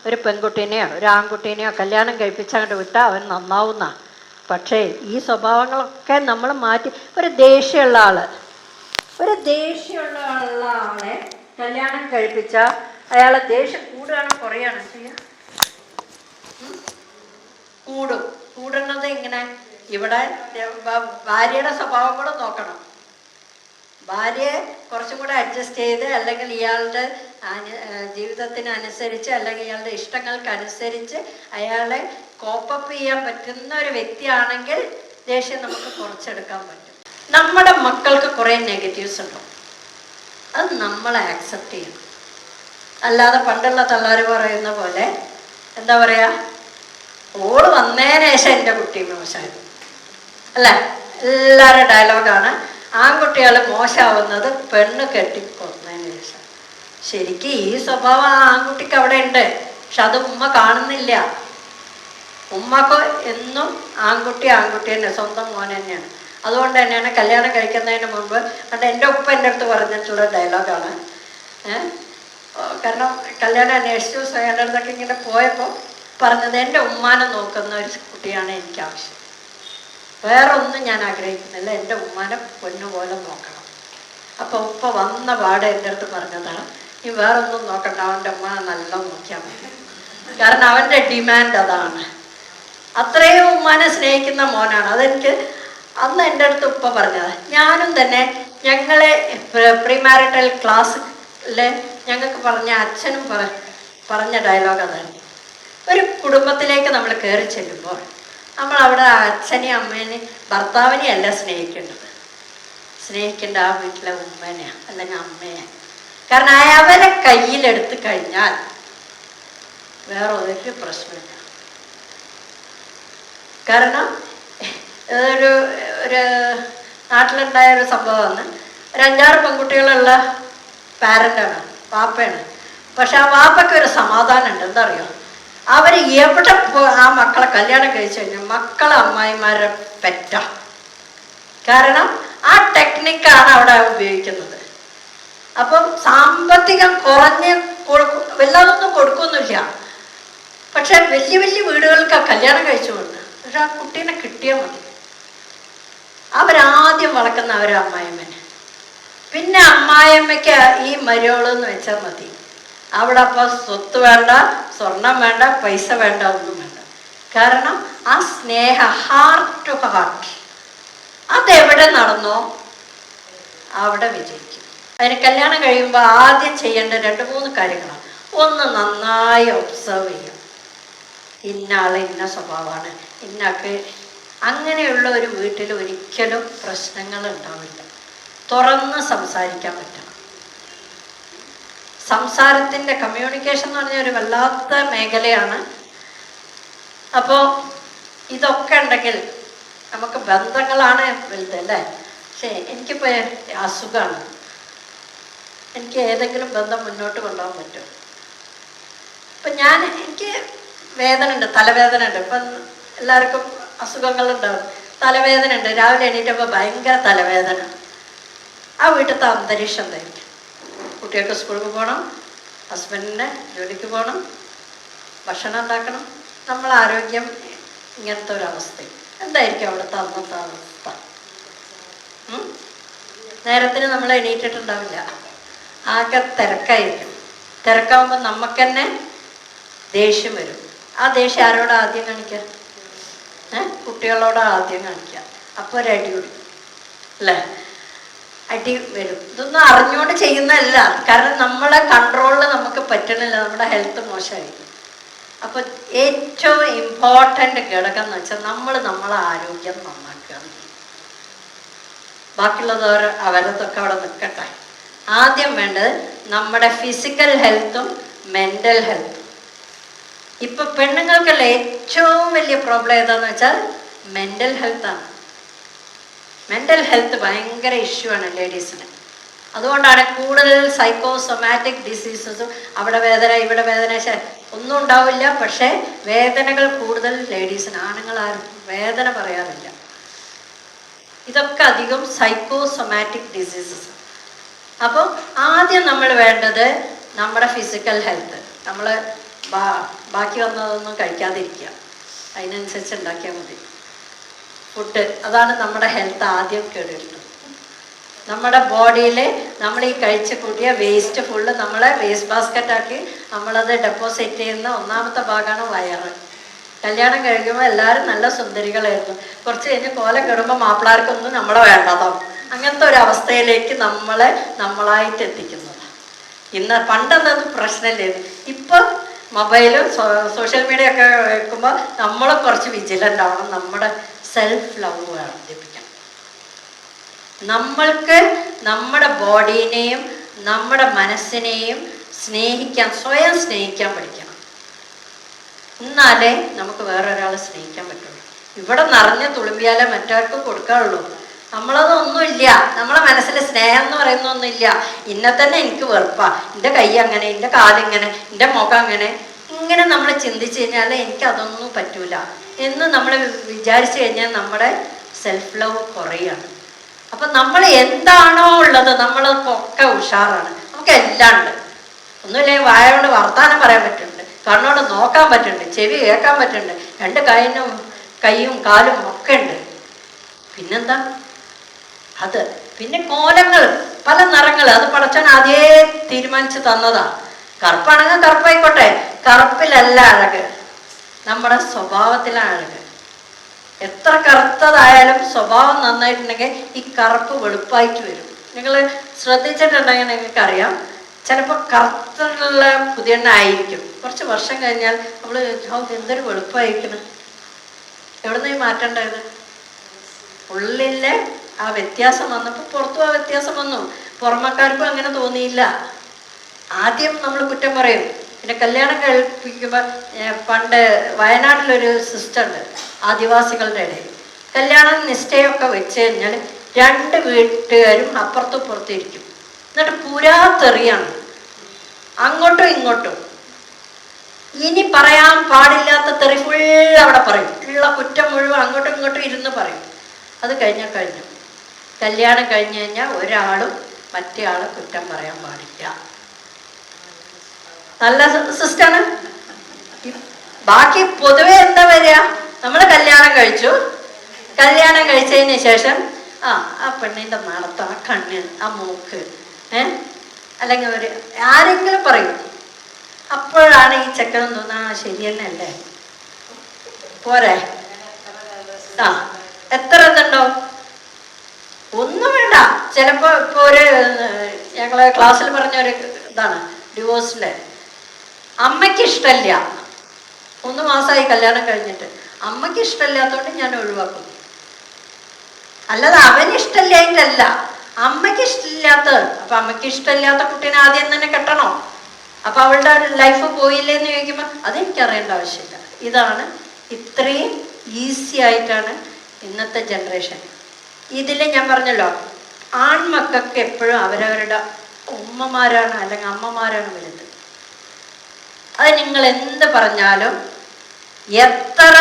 ഒരു പെൺകുട്ടീനെയോ ഒരു ആൺകുട്ടീനെയോ കല്യാണം കഴിപ്പിച്ചങ്ങോട്ട് വിട്ടാൽ അവൻ നന്നാവുന്നതാണ്. പക്ഷേ ഈ സ്വഭാവങ്ങളൊക്കെ നമ്മൾ മാറ്റി, ഒരു ദേഷ്യമുള്ള ആളെ കല്യാണം കഴിപ്പിച്ചാൽ അയാളെ ദേഷ്യം കൂടുകയാണ് കുറയാണ് ചെയ്യുക? കൂടുന്നത് ഇങ്ങനെ. ഇവിടെ ഭാര്യയുടെ സ്വഭാവം കൂടെ നോക്കണം. ഭാര്യയെ കുറച്ചും കൂടെ അഡ്ജസ്റ്റ് ചെയ്ത്, അല്ലെങ്കിൽ ഇയാളുടെ ജീവിതത്തിനനുസരിച്ച്, അല്ലെങ്കിൽ ഇയാളുടെ ഇഷ്ടങ്ങൾക്കനുസരിച്ച് അയാളെ കോപ്പപ്പ് ചെയ്യാൻ പറ്റുന്ന ഒരു വ്യക്തിയാണെങ്കിൽ ദേഷ്യം നമുക്ക് കുറച്ചെടുക്കാൻ പറ്റും. നമ്മുടെ മക്കൾക്ക് കുറേ നെഗറ്റീവ്സ് ഉണ്ടാവും, അത് നമ്മൾ ആക്സെപ്റ്റ് ചെയ്യണം. അല്ലാതെ പണ്ടുള്ള തള്ളാർ പറയുന്ന പോലെ എന്താ പറയുക, ഓള് വന്നതിന് ശേഷം എൻ്റെ കുട്ടി മോശമായിരുന്നു അല്ല, എല്ലാവരുടെ ഡയലോഗാണ്. ആൺകുട്ടികൾ മോശമാവുന്നത് പെണ്ണ് കെട്ടിക്കൊന്നതിന് ശേഷം. ശരിക്കും ഈ സ്വഭാവം ആ ആൺകുട്ടിക്ക് അവിടെ ഉണ്ട്, പക്ഷെ അത് ഉമ്മ കാണുന്നില്ല. ഉമ്മക്ക് എന്നും ആൺകുട്ടി തന്നെ, സ്വന്തം മോൻ തന്നെയാണ്. അതുകൊണ്ട് തന്നെയാണ് കല്യാണം കഴിക്കുന്നതിന് മുമ്പ്, അത് എൻ്റെ ഉപ്പ എൻ്റെ അടുത്ത് പറഞ്ഞിട്ടുള്ള ഡയലോഗാണ്. കാരണം കല്യാണം അന്വേഷിച്ചു എൻ്റെ അടുത്തൊക്കെ ഇങ്ങനെ പോയപ്പോൾ പറഞ്ഞത്, എൻ്റെ ഉമ്മാനെ നോക്കുന്ന ഒരു കുട്ടിയാണ് എനിക്ക് ആവശ്യം, വേറെ ഒന്നും ഞാൻ ആഗ്രഹിക്കുന്നില്ല, എൻ്റെ ഉമ്മാനെ പൊന്നുപോലെ നോക്കണം. അപ്പോൾ ഉപ്പ വന്ന പാടെ എൻ്റെ അടുത്ത് പറഞ്ഞതാണ്, ഈ വേറെ ഒന്നും നോക്കണ്ട, അവൻ്റെ ഉമ്മാനെ നല്ല നോക്കിയാൽ മതി. കാരണം അവൻ്റെ ഡിമാൻഡ് അതാണ്. അത്രയും ഉമ്മാനെ സ്നേഹിക്കുന്ന മോനാണ്. അതെനിക്ക് അന്ന് എൻ്റെ അടുത്ത് ഉപ്പ പറഞ്ഞത്. ഞാനും തന്നെ ഞങ്ങളെ പ്രീമാരിറ്റൽ ക്ലാസ്സിൽ ഞങ്ങൾക്ക് പറഞ്ഞ അച്ഛനും പറഞ്ഞ ഡയലോഗ് അതാണ്. ഒരു കുടുംബത്തിലേക്ക് നമ്മൾ കയറി ചെല്ലുമ്പോൾ നമ്മൾ അവിടെ അച്ഛനെയും അമ്മേനെയും ഭർത്താവിനെയും അല്ല സ്നേഹിക്കേണ്ട ആ വീട്ടിലെ ഉമ്മേനെയാണ് അല്ലെങ്കിൽ അമ്മയെ. കാരണം അവരെ കയ്യിലെടുത്ത് കഴിഞ്ഞാൽ വേറെ ഒരു പ്രശ്നമില്ല. കാരണം ഒരു നാട്ടിലുണ്ടായ ഒരു സംഭവമാണ്. ഒരു 5-6 പെൺകുട്ടികളുള്ള പാരൻ്റാണ്, വാപ്പയാണ്. പക്ഷെ ആ വാപ്പയ്ക്ക് ഒരു സമാധാനം ഉണ്ട്. എന്താ അറിയോ, അവർ എവിടെ ആ മക്കളെ കല്യാണം കഴിച്ചു കഴിഞ്ഞാൽ മക്കളെ അമ്മായിമാരെ പെറ്റ. കാരണം ആ ടെക്നിക്കാണ് അവിടെ ഉപയോഗിക്കുന്നത്. അപ്പം സാമ്പത്തികം കുറഞ്ഞ് വല്ലാതൊന്നും കൊടുക്കൊന്നുമില്ല, പക്ഷെ വലിയ വലിയ വീടുകൾക്ക് കല്യാണം കഴിച്ചു കൊണ്ട്. പക്ഷെ ആ കുട്ടീനെ കിട്ടിയാൽ മതി. അവരാദ്യം വളർക്കുന്ന അവരെ അമ്മായിമ്മനെ, പിന്നെ അമ്മായിമ്മയ്ക്ക് ഈ മരോളെന്ന് വെച്ചാൽ മതി. അവിടെ അപ്പോൾ സ്വത്ത് വേണ്ട, സ്വർണം വേണ്ട, പൈസ വേണ്ട, ഒന്നും വേണ്ട. കാരണം ആ സ്നേഹ, ഹാർട്ട് ടു ഹാർട്ട്, അതെവിടെ നടന്നോ അവിടെ വിജയിക്കും. അതിന് കല്യാണം കഴിയുമ്പോൾ ആദ്യം ചെയ്യേണ്ട 2-3 കാര്യങ്ങളാണ്. ഒന്ന്, നന്നായി ഒബ്സർവ് ചെയ്യുക. ഇന്ന ആൾ ഇന്ന സ്വഭാവമാണ്, ഇന്നക്ക്. അങ്ങനെയുള്ള ഒരു വീട്ടിൽ ഒരിക്കലും പ്രശ്നങ്ങൾ ഉണ്ടാവില്ല. തുറന്ന് സംസാരിക്കാൻ പറ്റണം. സംസാരത്തിൻ്റെ കമ്മ്യൂണിക്കേഷൻ എന്ന് പറഞ്ഞാൽ ഒരു വല്ലാത്ത മേഖലയാണ്. അപ്പോൾ ഇതൊക്കെ ഉണ്ടെങ്കിൽ നമുക്ക് ബന്ധങ്ങളാണ് വലുത് അല്ലേ. പക്ഷേ എനിക്കിപ്പോൾ അസുഖമാണ്, എനിക്ക് ഏതെങ്കിലും ബന്ധം മുന്നോട്ട് കൊണ്ടുപോകാൻ പറ്റും. ഇപ്പം എനിക്ക് വേദന ഉണ്ട്, തലവേദന ഉണ്ട്. ഇപ്പം എല്ലാവർക്കും അസുഖങ്ങളുണ്ടാവും. തലവേദന ഉണ്ട്, രാവിലെ എണീറ്റപ്പോൾ ഭയങ്കര തലവേദന. ആ വീട്ടിലത്തെ അന്തരീക്ഷം എന്തായിരിക്കും? കുട്ടികൾക്ക് സ്കൂളിൽ പോകണം, ഹസ്ബൻഡിന് ജോലിക്ക് പോകണം, ഭക്ഷണം ഉണ്ടാക്കണം, നമ്മളെ ആരോഗ്യം ഇങ്ങനത്തെ ഒരവസ്ഥ. എന്തായിരിക്കും അവിടുത്തെ അന്നത്തെ അവസ്ഥ? നേരത്തിന് നമ്മൾ എണീറ്റിട്ടുണ്ടാവില്ല, ആകെ തിരക്കായിരിക്കും. തിരക്കാവുമ്പോൾ നമുക്ക് തന്നെ ദേഷ്യം വരും. ആ ദേഷ്യം ആരോടാ ആദ്യം കാണിക്കുക? കുട്ടികളോട് ആദ്യം കാണിക്കുക. അപ്പോൾ ഒരു അടി കൊടുക്കും അല്ലേ, അടി വരും. ഇതൊന്നും അറിഞ്ഞുകൊണ്ട് ചെയ്യുന്നതല്ല, കാരണം നമ്മളെ കൺട്രോളിൽ നമുക്ക് പറ്റണില്ല, നമ്മുടെ ഹെൽത്ത് മോശമായി. അപ്പോൾ ഏറ്റവും ഇമ്പോർട്ടൻ്റ് ഘടകം എന്ന് വെച്ചാൽ നമ്മളെ ആരോഗ്യം നന്നാക്കുക. ബാക്കിയുള്ളത് അവരതൊക്കെ അവിടെ നിൽക്കട്ടെ. ആദ്യം വേണ്ടത് നമ്മുടെ ഫിസിക്കൽ ഹെൽത്തും മെൻ്റൽ ഹെൽത്തും. ഇപ്പം പെണ്ണുങ്ങൾക്കുള്ള ഏറ്റവും വലിയ പ്രോബ്ലം ഏതാണെന്ന് വെച്ചാൽ മെൻ്റൽ ഹെൽത്താണ്. മെൻ്റൽ ഹെൽത്ത് ഭയങ്കര ഇഷ്യൂ ആണ് ലേഡീസിന്. അതുകൊണ്ടാണ് കൂടുതൽ സൈക്കോസൊമാറ്റിക് ഡിസീസസും, അവിടെ വേദന ഇവിടെ വേദന ഒന്നും ഉണ്ടാവില്ല, പക്ഷേ വേദനകൾ കൂടുതൽ ലേഡീസിന്. ആണുങ്ങളാരും വേദന പറയാറില്ല. ഇതൊക്കെ അധികം സൈക്കോസൊമാറ്റിക് ഡിസീസസ്. അപ്പോൾ ആദ്യം നമ്മൾ വേണ്ടത് നമ്മുടെ ഫിസിക്കൽ ഹെൽത്ത്. നമ്മൾ ബാക്കി വന്നതൊന്നും കഴിക്കാതിരിക്കുക, അതിനനുസരിച്ച് ഉണ്ടാക്കിയാൽ മതി ഫുഡ്. അതാണ് നമ്മുടെ ഹെൽത്ത് ആദ്യം കേടുവരുന്നത്. നമ്മുടെ ബോഡിയിൽ നമ്മൾ ഈ കഴിച്ച് കൂട്ടിയ വേസ്റ്റ് ഫുള്ള് നമ്മളെ വേസ്റ്റ് ബാസ്ക്കറ്റാക്കി നമ്മളത് ഡെപ്പോസിറ്റ് ചെയ്യുന്ന ഒന്നാമത്തെ ഭാഗമാണ് വയറ്. കല്യാണം കഴിക്കുമ്പോൾ എല്ലാവരും നല്ല സുന്ദരികളായിരുന്നു, കുറച്ച് കഴിഞ്ഞ് കോലം കെടുമ്പോൾ മാപ്പിളാർക്കൊന്നും നമ്മളെ വേണ്ടതോ, അങ്ങനത്തെ ഒരു അവസ്ഥയിലേക്ക് നമ്മളായിട്ട് എത്തിക്കുന്നത്. പണ്ടെന്നത് പ്രശ്നമില്ലായിരുന്നു. ഇപ്പം മൊബൈലും സോഷ്യൽ മീഡിയ ഒക്കെ വെക്കുമ്പോൾ നമ്മൾ കുറച്ച് വിജിലൻ്റ് ആവണം. നമ്മുടെ സെൽഫ് ലവ് വർദ്ധിപ്പിക്കണം. നമ്മൾക്ക് നമ്മുടെ ബോഡീനെയും നമ്മുടെ മനസ്സിനെയും സ്നേഹിക്കാൻ, സ്വയം സ്നേഹിക്കാൻ പഠിക്കണം. എന്നാലേ നമുക്ക് വേറൊരാളെ സ്നേഹിക്കാൻ പറ്റുള്ളൂ. ഇവിടെ നിറഞ്ഞ തുളുമ്പിയാലേ മറ്റാർക്കും കൊടുക്കാറുള്ളൂ. നമ്മളതൊന്നുമില്ല, നമ്മളെ മനസ്സിൽ സ്നേഹം എന്ന് പറയുന്ന ഒന്നുമില്ല. ഇന്നെ തന്നെ എനിക്ക് വെറുപ്പാ, എൻ്റെ കൈ അങ്ങനെ, എൻ്റെ കാലിങ്ങനെ, എൻ്റെ മുഖം അങ്ങനെ, ഇങ്ങനെ നമ്മൾ ചിന്തിച്ച് കഴിഞ്ഞാൽ എനിക്കതൊന്നും പറ്റൂല എന്ന് നമ്മൾ വിചാരിച്ചു കഴിഞ്ഞാൽ നമ്മുടെ സെൽഫ് ലവ് കുറയാണ്. അപ്പം നമ്മൾ എന്താണോ ഉള്ളത് നമ്മളൊക്കെ ഉഷാറാണ്. നമുക്ക് എല്ലാം ഉണ്ട്. ഒന്നുമില്ലെങ്കിൽ വായ കൊണ്ട് വർത്താനം പറയാൻ പറ്റുന്നുണ്ട്, കണ്ണോട് നോക്കാൻ പറ്റുന്നുണ്ട്, ചെവി കേൾക്കാൻ പറ്റുന്നുണ്ട്, 2 കൈയും കാലും ഒക്കെ ഉണ്ട്. പിന്നെന്താ അത്? പിന്നെ കോലങ്ങൾ, പല നിറങ്ങൾ, അത് പടച്ചവൻ ആദ്യേ തീരുമാനിച്ച് തന്നതാ. കറുപ്പാണെങ്കിൽ കറുപ്പായിക്കോട്ടെ, കറുപ്പിലല്ല അഴക്, നമ്മുടെ സ്വഭാവത്തിലാണ് അഴക്. എത്ര കറുത്തതായാലും സ്വഭാവം നന്നായിട്ടുണ്ടെങ്കിൽ ഈ കറുപ്പ് വെളുപ്പായിട്ട് വരും. നിങ്ങൾ ശ്രദ്ധിച്ചിട്ടുണ്ടെങ്കിൽ നിങ്ങൾക്കറിയാം, ചിലപ്പോൾ കറുത്തുള്ള പുതിയെണ്ണ ആയിരിക്കും, കുറച്ച് വർഷം കഴിഞ്ഞാൽ നമ്മൾ എന്തൊരു വെളുപ്പായിരിക്കണം. എവിടുന്ന് ഈ മാറ്റം ഉണ്ടായത്? ഉള്ളിലെ ആ വ്യത്യാസം വന്നപ്പോൾ പുറത്തും ആ വ്യത്യാസം വന്നു. പുറമക്കാർക്കും അങ്ങനെ തോന്നിയില്ല. ആദ്യം നമ്മൾ കുറ്റം പറയും. പിന്നെ കല്യാണം കഴിപ്പിക്കുമ്പോൾ പണ്ട് വയനാട്ടിലൊരു സിസ്റ്റർ ഉണ്ട്, ആദിവാസികളുടെ ഇടയിൽ. കല്യാണം നിശ്ചയമൊക്കെ വെച്ച് കഴിഞ്ഞാൽ 2 വീട്ടുകാരും അപ്പുറത്തും ഇപ്പുറത്തും ഇരിക്കും. എന്നിട്ട് പുരാ തെറിയാണ്, അങ്ങോട്ടും ഇങ്ങോട്ടും. ഇനി പറയാൻ പാടില്ലാത്ത തെറി ഫുൾ അവിടെ പറയും. ഉള്ള കുറ്റം മുഴുവൻ അങ്ങോട്ടും ഇങ്ങോട്ടും ഇരുന്ന് പറയും. അത് കഴിഞ്ഞു. കല്യാണം കഴിഞ്ഞ് കഴിഞ്ഞാൽ ഒരാളും മറ്റേ ആളെ കുറ്റം പറയാൻ പാടില്ല. നല്ല സിസ്റ്റമാണ്. ബാക്കി പൊതുവെ എന്താ വരിക? നമ്മൾ കല്യാണം കഴിച്ചു, കല്യാണം കഴിച്ചതിന് ശേഷം ആ പെണ്ണിൻ്റെ നടത്തം, ആ കണ്ണ്, ആ മൂക്ക്, അല്ലെങ്കിൽ ആരെങ്കിലും പറയും. അപ്പോഴാണ് ഈ ചെക്കനും തോന്നുന്നത് ശരി തന്നെ അല്ലേ, പോരെ. എത്ര ഇതുണ്ടോ? ഒന്നും വേണ്ട. ചിലപ്പോൾ ഇപ്പോൾ ഒരു ഞങ്ങളെ ക്ലാസ്സിൽ പറഞ്ഞ ഒരു ഇതാണ് ഡിവോഴ്സിൻ്റെ. അമ്മയ്ക്ക് ഇഷ്ടമില്ല, 1 മാസമായി കല്യാണം കഴിഞ്ഞിട്ട്, അമ്മയ്ക്ക് ഇഷ്ടമില്ലാത്തതുകൊണ്ട് ഞാൻ ഒഴിവാക്കുന്നു. അല്ലാതെ അവന് ഇഷ്ടമില്ലായിട്ടല്ല, അമ്മയ്ക്ക് ഇഷ്ടമില്ലാത്തത്. അപ്പം അമ്മയ്ക്ക് ഇഷ്ടമില്ലാത്ത കുട്ടീനെ ആദ്യം തന്നെ കെട്ടണോ? അപ്പം അവളുടെ ലൈഫ് പോയില്ലേന്ന് ചോദിക്കുമ്പോൾ അതെനിക്കറിയേണ്ട ആവശ്യമില്ല. ഇതാണ് ഇത്രയും ഈസി ആയിട്ടാണ് ഇന്നത്തെ ജനറേഷൻ. ഇതിൽ ഞാൻ പറഞ്ഞല്ലോ, ആൺമക്കൾക്ക് എപ്പോഴും അവരവരുടെ ഉമ്മമാരാണ് അല്ലെങ്കിൽ അമ്മമാരാണ് വലുത്. അത് നിങ്ങൾ എന്ത് പറഞ്ഞാലും, എത്ര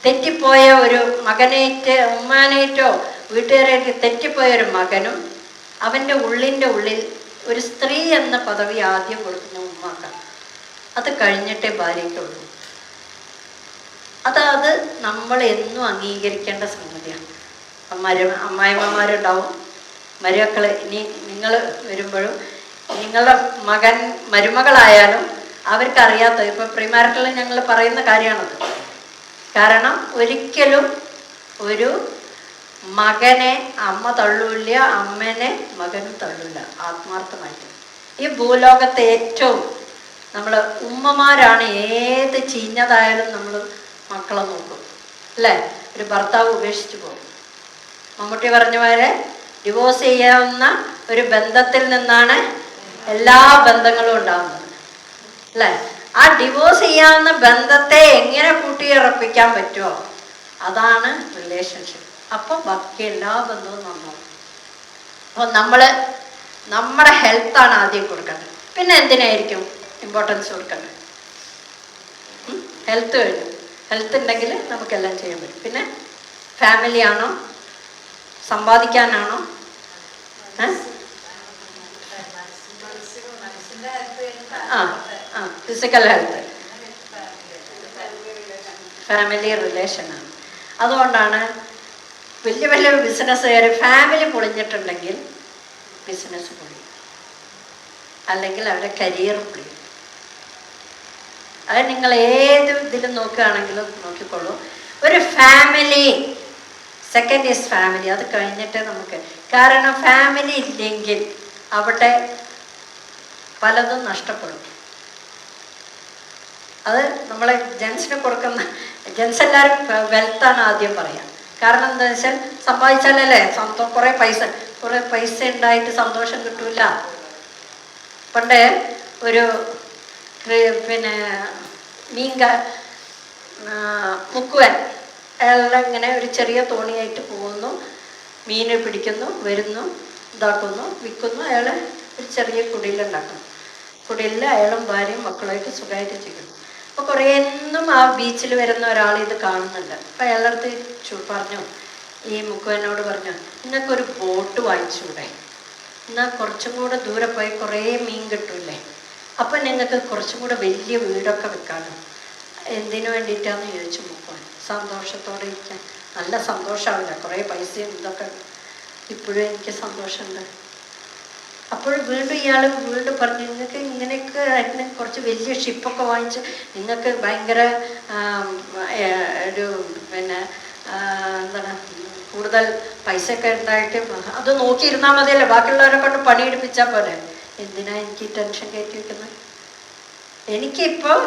തെറ്റിപ്പോയ ഒരു മകനേറ്റ് ഉമ്മാനേറ്റോ വീട്ടുകാരായിട്ട് തെറ്റിപ്പോയ ഒരു മകനും അവൻ്റെ ഉള്ളിൻ്റെ ഉള്ളിൽ ഒരു സ്ത്രീ എന്ന പദവി ആദ്യം കൊടുക്കുന്ന ഉമ്മാക്കാണ്. അത് കഴിഞ്ഞിട്ടേ ഭാര്യയ്ക്കുള്ളൂ. അത് നമ്മൾ എന്നും അംഗീകരിക്കേണ്ട സംഗതിയാണ്. അമ്മായിമ്മമാരുണ്ടാവും, മരുമക്കൾ. ഇനി നിങ്ങൾ വരുമ്പോഴും നിങ്ങളുടെ മകൻ മരുമകളായാലും അവർക്കറിയാത്ത, ഇപ്പം പ്രീമാരിറ്റൽ ഞങ്ങൾ പറയുന്ന കാര്യമാണത്. കാരണം ഒരിക്കലും ഒരു മകനെ അമ്മ തള്ളൂല്ല, അമ്മനെ മകനും തള്ളൂല്ല ആത്മാർത്ഥമായിട്ട്. ഈ ഭൂലോകത്തെ ഏറ്റവും നമ്മൾ ഉമ്മമാരാണ്. ഏത് ചീഞ്ഞതായാലും നമ്മൾ മക്കളെ നോക്കും, അല്ലേ? ഒരു ഭർത്താവ് ഉപേക്ഷിച്ച് പോകും. മമ്മൂട്ടി പറഞ്ഞ പോലെ ഡിവോഴ്സ് ചെയ്യാവുന്ന ഒരു ബന്ധത്തിൽ നിന്നാണ് എല്ലാ ബന്ധങ്ങളും ഉണ്ടാകുന്നത്, അല്ലേ? ആ ഡിവോഴ്സ് ചെയ്യാവുന്ന ബന്ധത്തെ എങ്ങനെ കൂട്ടിയുറപ്പിക്കാൻ പറ്റുമോ അതാണ് റിലേഷൻഷിപ്പ്. അപ്പോൾ ബാക്കി എല്ലാ ബന്ധവും നന്നാവും. അപ്പോൾ നമ്മുടെ ഹെൽത്താണ് ആദ്യം കൊടുക്കേണ്ടത്. പിന്നെ എന്തിനായിരിക്കും ഇമ്പോർട്ടൻസ് കൊടുക്കേണ്ടത്? ഹെൽത്ത് കഴിഞ്ഞു. ഹെൽത്ത് ഉണ്ടെങ്കിൽ നമുക്കെല്ലാം ചെയ്യാൻ പറ്റും. പിന്നെ ഫാമിലിയാണോ, സമ്പാദിക്കാനാണോ? ഫിസിക്കൽ ഹെൽത്ത്, ഫാമിലി റിലേഷനാണ്. അതുകൊണ്ടാണ് വലിയ വലിയ ബിസിനസ്സുകാർ ഫാമിലി പൊളിഞ്ഞിട്ടുണ്ടെങ്കിൽ ബിസിനസ് പൊളിയും, അല്ലെങ്കിൽ അവരുടെ കരിയർ പൊളിയും. അത് നിങ്ങൾ ഏത് ഇതിലും നോക്കുകയാണെങ്കിലും നോക്കിക്കോളൂ. ഒരു ഫാമിലി, സെക്കൻഡ് ഈസ് ഫാമിലി. അത് കഴിഞ്ഞിട്ട് നമുക്ക്, കാരണം ഫാമിലി ഇല്ലെങ്കിൽ അവിടെ പലതും നഷ്ടപ്പെടും. അത് നമ്മളെ ജെൻസിന് കൊടുക്കുന്ന, ജെൻസ് എല്ലാവരും വെൽത്താണ് ആദ്യം പറയാം. കാരണം എന്താ വെച്ചാൽ സമ്പാദിച്ചാലല്ലേ കുറേ പൈസ ഉണ്ടായിട്ട് സന്തോഷം കിട്ടൂല. പണ്ട് ഒരു പിന്നെ മുക്കുവൻ, അയാളുടെ ഇങ്ങനെ ഒരു ചെറിയ തോണിയായിട്ട് പോകുന്നു, മീൻ പിടിക്കുന്നു, വരുന്നു, ഇതാക്കുന്നു, വിൽക്കുന്നു. അയാൾ ഒരു ചെറിയ കുടിലുണ്ടാക്കുന്നു. കുടിലിൽ അയാളും ഭാര്യയും മക്കളായിട്ട് സുഖമായിട്ട് ചെയ്യുന്നു. അപ്പോൾ കുറേ എന്നും ആ ബീച്ചിൽ വരുന്ന ഒരാൾ ഇത് കാണുന്നുണ്ട്. അപ്പം അയാളുടെ അടുത്ത് പറഞ്ഞു, ഈ മുക്കുവനോട് പറഞ്ഞു, നിങ്ങൾക്കൊരു ബോട്ട് വാങ്ങിച്ചൂടെ? എന്നാൽ കുറച്ചും കൂടെ ദൂരെ പോയി കുറേ മീൻ കിട്ടൂലേ? അപ്പം നിങ്ങൾക്ക് കുറച്ചും കൂടെ വലിയ വീടൊക്കെ വെക്കാമല്ലോ. എന്തിനു വേണ്ടിയിട്ടാന്ന് ചോദിച്ചു മുക്കുവൻ. സന്തോഷത്തോടെ ഇരിക്കാൻ. നല്ല സന്തോഷമാവില്ല, കുറേ പൈസയും ഇതൊക്കെ. ഇപ്പോഴും എനിക്ക് സന്തോഷമുണ്ട്. അപ്പോൾ വീണ്ടും ഇയാൾ വീണ്ടും പറഞ്ഞു, നിങ്ങൾക്ക് ഇങ്ങനെയൊക്കെ ആയിട്ട് കുറച്ച് വലിയ ഷിപ്പൊക്കെ വാങ്ങിച്ച് നിങ്ങൾക്ക് ഭയങ്കര ഒരു എന്താണ് കൂടുതൽ പൈസയൊക്കെ ഉണ്ടായിട്ട് അത് നോക്കിയിരുന്നാൽ മതിയല്ലോ, ബാക്കിയുള്ളവരെ കൊണ്ട് പണിയെടുപ്പിച്ചാൽ പോലെ. എന്തിനാ എനിക്ക് ഈ ടെൻഷൻ കയറ്റി വെക്കുന്നത്? എനിക്കിപ്പോൾ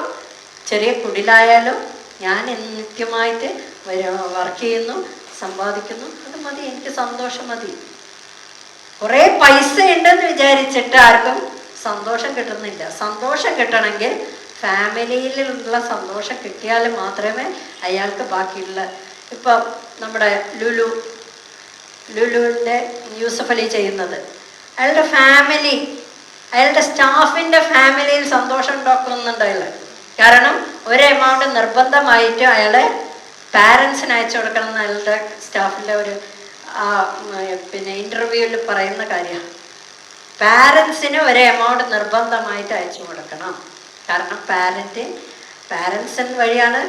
ചെറിയ കുടിലായാലും ഞാൻ നിത്യമായിട്ട് വർക്ക് ചെയ്യുന്നു, സമ്പാദിക്കുന്നു, അത് മതി, എനിക്ക് സന്തോഷം മതി. കുറേ പൈസ ഉണ്ടെന്ന് വിചാരിച്ചിട്ട് ആർക്കും സന്തോഷം കിട്ടുന്നില്ല. സന്തോഷം കിട്ടണമെങ്കിൽ ഫാമിലിയിലുള്ള സന്തോഷം കിട്ടിയാൽ മാത്രമേ അയാൾക്ക് ബാക്കിയുള്ള, ഇപ്പം നമ്മുടെ ലുലുവിൻ്റെ യൂസഫ് അലി ചെയ്യുന്നത്, അയാളുടെ ഫാമിലി, അയാളുടെ സ്റ്റാഫിൻ്റെ ഫാമിലിയിൽ സന്തോഷം ഉണ്ടാക്കുന്നുണ്ട് അയാൾ. കാരണം ഒരു എമൗണ്ട് നിർബന്ധമായിട്ട് അയാളെ പാരൻസിന് അയച്ചു കൊടുക്കണം എന്ന് അയാളുടെ സ്റ്റാഫിൻ്റെ ഒരു ഇൻ്റർവ്യൂവിൽ പറയുന്ന കാര്യമാണ്. പാരൻസിന് ഒരു എമൗണ്ട് നിർബന്ധമായിട്ട് അയച്ചു കൊടുക്കണം. കാരണം പാരൻസിന് വഴിയാണ്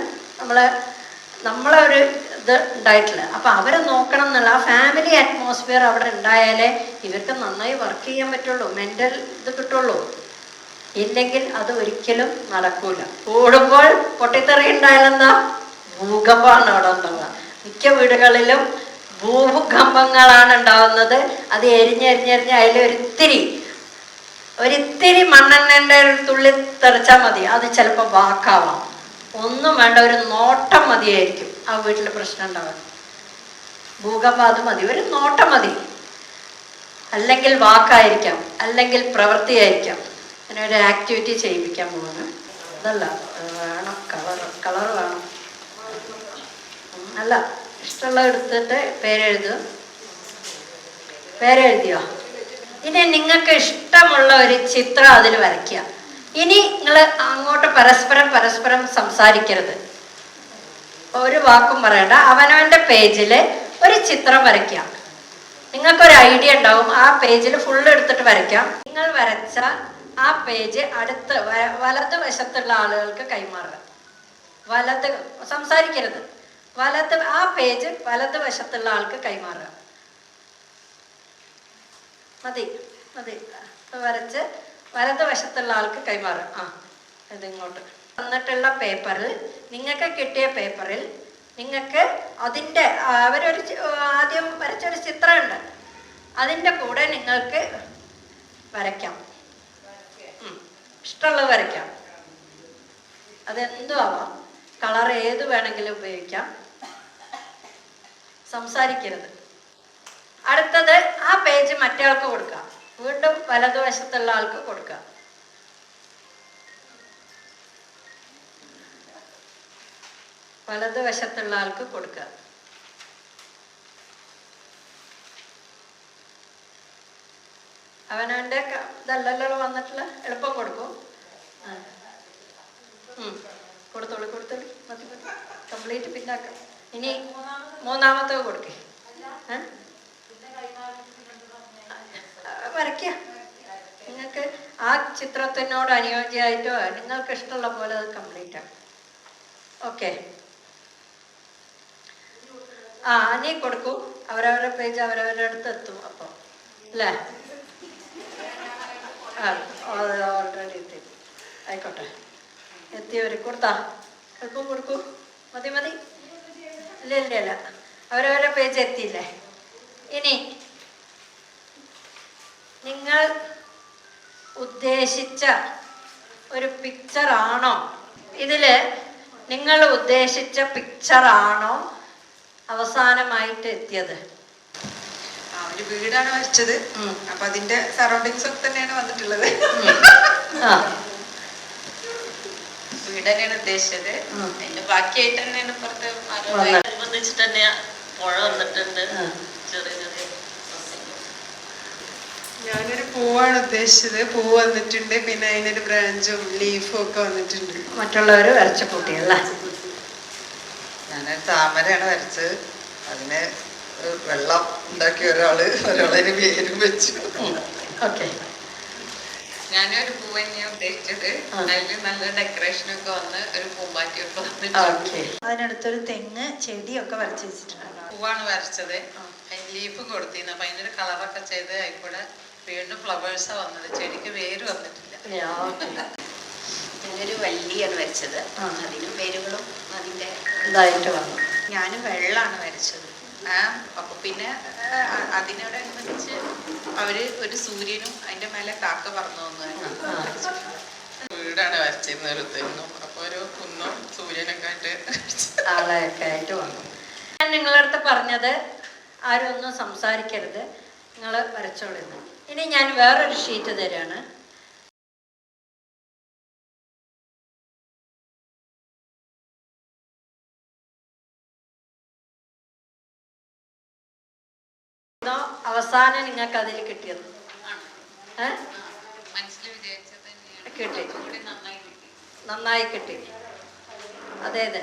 നമ്മളെ ഒരു ഇത് ഉണ്ടായിട്ടുള്ളത്. അപ്പം അവരെ നോക്കണം എന്നുള്ള ആ ഫാമിലി അറ്റ്മോസ്ഫിയർ അവിടെ ഉണ്ടായാലേ ഇവർക്ക് നന്നായി വർക്ക് ചെയ്യാൻ പറ്റുള്ളൂ, മെൻ്റൽ ഇത് കിട്ടുള്ളൂ. ഇല്ലെങ്കിൽ അത് ഒരിക്കലും നടക്കൂല. കൂടുമ്പോൾ പൊട്ടിത്തെറി ഉണ്ടായാലെന്താ? ഭൂകമ്പമാണ് അവിടെ ഉണ്ടാവുക. മിക്ക വീടുകളിലും ഭൂകമ്പങ്ങളാണ് ഉണ്ടാവുന്നത്. അത് എരിഞ്ഞെരിഞ്ഞെരിഞ്ഞ് ഒരിത്തിരി മണ്ണെണ്ണൻ്റെ ഒരു തുള്ളി തെറിച്ചാൽ മതി, അത് ചിലപ്പോൾ വാക്കാവാം. ഒന്നും വേണ്ട, ഒരു നോട്ടം മതിയായിരിക്കും ആ വീട്ടിൽ പ്രശ്നം ഉണ്ടാവാൻ. ഭൂകമ്പം അത് മതി, ഒരു നോട്ടം മതി. അല്ലെങ്കിൽ വാക്കായിരിക്കാം, അല്ലെങ്കിൽ പ്രവൃത്തിയായിരിക്കാം. അങ്ങനെ ഒരു ആക്ടിവിറ്റി ചെയ്യിപ്പിക്കാൻ പോകുന്നു. അതല്ല, വേണം കളർ വേണം. അല്ല, ഇഷ്ടമുള്ള എടുത്തിട്ട് പേരെഴുതിയോ? ഇനി നിങ്ങൾക്ക് ഇഷ്ടമുള്ള ഒരു ചിത്രം അതിൽ വരയ്ക്കുക. ഇനി നിങ്ങൾ അങ്ങോട്ട് പരസ്പരം സംസാരിക്കരുത്, ഒരു വാക്കും പറയണ്ട. അവനവൻ്റെ പേജിൽ ഒരു ചിത്രം വരയ്ക്കുക. നിങ്ങൾക്കൊരു ഐഡിയ ഉണ്ടാവും, ആ പേജിൽ ഫുള്ള് എടുത്തിട്ട് വരയ്ക്കാം. നിങ്ങൾ വരച്ച ആ പേജ് വലത് വശത്തുള്ള ആളുകൾക്ക് കൈമാറുക. സംസാരിക്കരുത്. ആ പേജ് വലത് വശത്തുള്ള ആൾക്ക് കൈമാറുക. മതി വരച്ച് വലത് വശത്തുള്ള ആൾക്ക് കൈമാറുക. ഇതിങ്ങോട്ട് വന്നിട്ടുള്ള പേപ്പറിൽ, നിങ്ങൾക്ക് കിട്ടിയ പേപ്പറിൽ നിങ്ങൾക്ക് അതിൻ്റെ ആദ്യം വരച്ചൊരു ചിത്രമുണ്ട്, അതിൻ്റെ കൂടെ നിങ്ങൾക്ക് വരയ്ക്കാം. ഇഷ്ടമുള്ളത് വരയ്ക്കാം. അതെന്തും ആവാം, കളർ ഏത് വേണമെങ്കിലും ഉപയോഗിക്കാം. സംസാരിക്കരുത്. അടുത്തത് ആ പേജ് മറ്റേ ആൾക്ക് കൊടുക്കുക. വീണ്ടും വലതുവശത്തുള്ള ആൾക്ക് കൊടുക്കുക. വലതുവശത്തുള്ള ആൾക്ക് കൊടുക്കുക. അവനവൻ്റെ ഇതല്ലല്ലോ വന്നിട്ടുള്ള, എളുപ്പം കൊടുക്കും. കൊടുത്തോളൂ മതി, കംപ്ലീറ്റ് പിന്നാക്കാം. ഇനി മൂന്നാമത്തെ കൊടുക്കേ. വരയ്ക്കുക. നിങ്ങൾക്ക് ആ ചിത്രത്തിനോട് അനുയോജ്യമായിട്ടോ നിങ്ങൾക്ക് ഇഷ്ടമുള്ള പോലെ അത് കംപ്ലീറ്റ് ആക്കും. ഓക്കെ, ഇനി കൊടുക്കൂ. അവരവരുടെ പേജ് അവരവരുടെ അടുത്ത് എത്തും. അപ്പോൾ അല്ലേ? ഓൾറെഡി എത്തി. ആയിക്കോട്ടെ, എത്തിയവർ കൊടുത്താ എളുപ്പം കൊടുക്കൂ. മതി ഇല്ല അവരവരുടെ പേജ് എത്തിയില്ലേ? ഇനി നിങ്ങൾ ഉദ്ദേശിച്ച ഒരു പിക്ചറാണോ നിങ്ങൾ ഉദ്ദേശിച്ച പിക്ചറാണോ അവസാനമായിട്ട് എത്തിയത്? ഒരു വീടാണ് വരച്ചത്. അപ്പൊ അതിന്റെ സറൗണ്ടിങ്സ് ഒക്കെ തന്നെയാണ് വന്നിട്ടുള്ളത്. വീട് തന്നെയാണ് ഉദ്ദേശിച്ചത്. അതിന്റെ ബാക്കിയായിട്ട് തന്നെയാണ് പുറത്ത് അനുബന്ധിച്ചിട്ട് തന്നെ പുഴ വന്നിട്ടുണ്ട്. ചെറിയ ഞാനൊരു പൂവാണ് ഉദ്ദേശിച്ചത്. പൂവ് വന്നിട്ടുണ്ട്, പിന്നെ അതിനൊരു ബ്രാഞ്ചും ലീഫും ഒക്കെ വന്നിട്ടുണ്ട്. മറ്റുള്ളവർ വരച്ച കൂട്ടിയല്ല. ഞാനൊരു താമരയാണ് വരച്ചത്. അതിന് വെള്ളം ഉണ്ടാക്കിയ ഒരാളതിന് പേരും വെച്ചു. ഓക്കെ, ഞാനൊരു പൂവ് തന്നെയാണ് ഉദ്ദേശിച്ചത്. അതിന് നല്ല ഡെക്കറേഷനൊക്കെ വന്ന് ഒരു പൂമ്പാറ്റിയൊക്കെ വന്നിട്ട് അതിനടുത്തൊരു തെങ്ങ് ചെടിയൊക്കെ വരച്ച് വെച്ചിട്ടുണ്ട്. പൂവാണ് വരച്ചത്. അതിന് ലീഫും കൊടുത്തിരുന്നു. അപ്പൊ അതിനൊരു കളറൊക്കെ ചെയ്ത് ആയിക്കൂടെ വീണ്ടും ഫ്ലവേഴ്സാണ് വന്നത്. ചെടിക്ക് വേര് വന്നിട്ടില്ല. ഞാനൊരു വള്ളിയാണ് വരച്ചത്. അതിനും വേരുകളും അതിൻ്റെ ഇതായിട്ട് വന്നു. ഞാൻ വെള്ളമാണ് വരച്ചത്. അപ്പൊ പിന്നെ അതിനോടനുബന്ധിച്ച് അവര് ഒരു സൂര്യനും അതിന്റെ മേലെ കാക്ക പറന്നു വന്നു. വീടാണ് വരച്ചിരുന്നത്. തെങ്ങും അപ്പൊ ഒരു കുന്നും സൂര്യനൊക്കെ ആയിട്ട് ആളെയൊക്കെ ആയിട്ട് വന്നു. ഞാൻ നിങ്ങളുടെ അടുത്ത് പറഞ്ഞത് ആരും ഒന്നും സംസാരിക്കരുത്, നിങ്ങൾ വരച്ചോളിന്ന്. ഇനി ഞാൻ വേറൊരു ഷീറ്റ് തരാണ്. അവസാനം നിങ്ങൾക്ക് അതിൽ കിട്ടിയത് കിട്ടി, നന്നായി കിട്ടി. അതെ.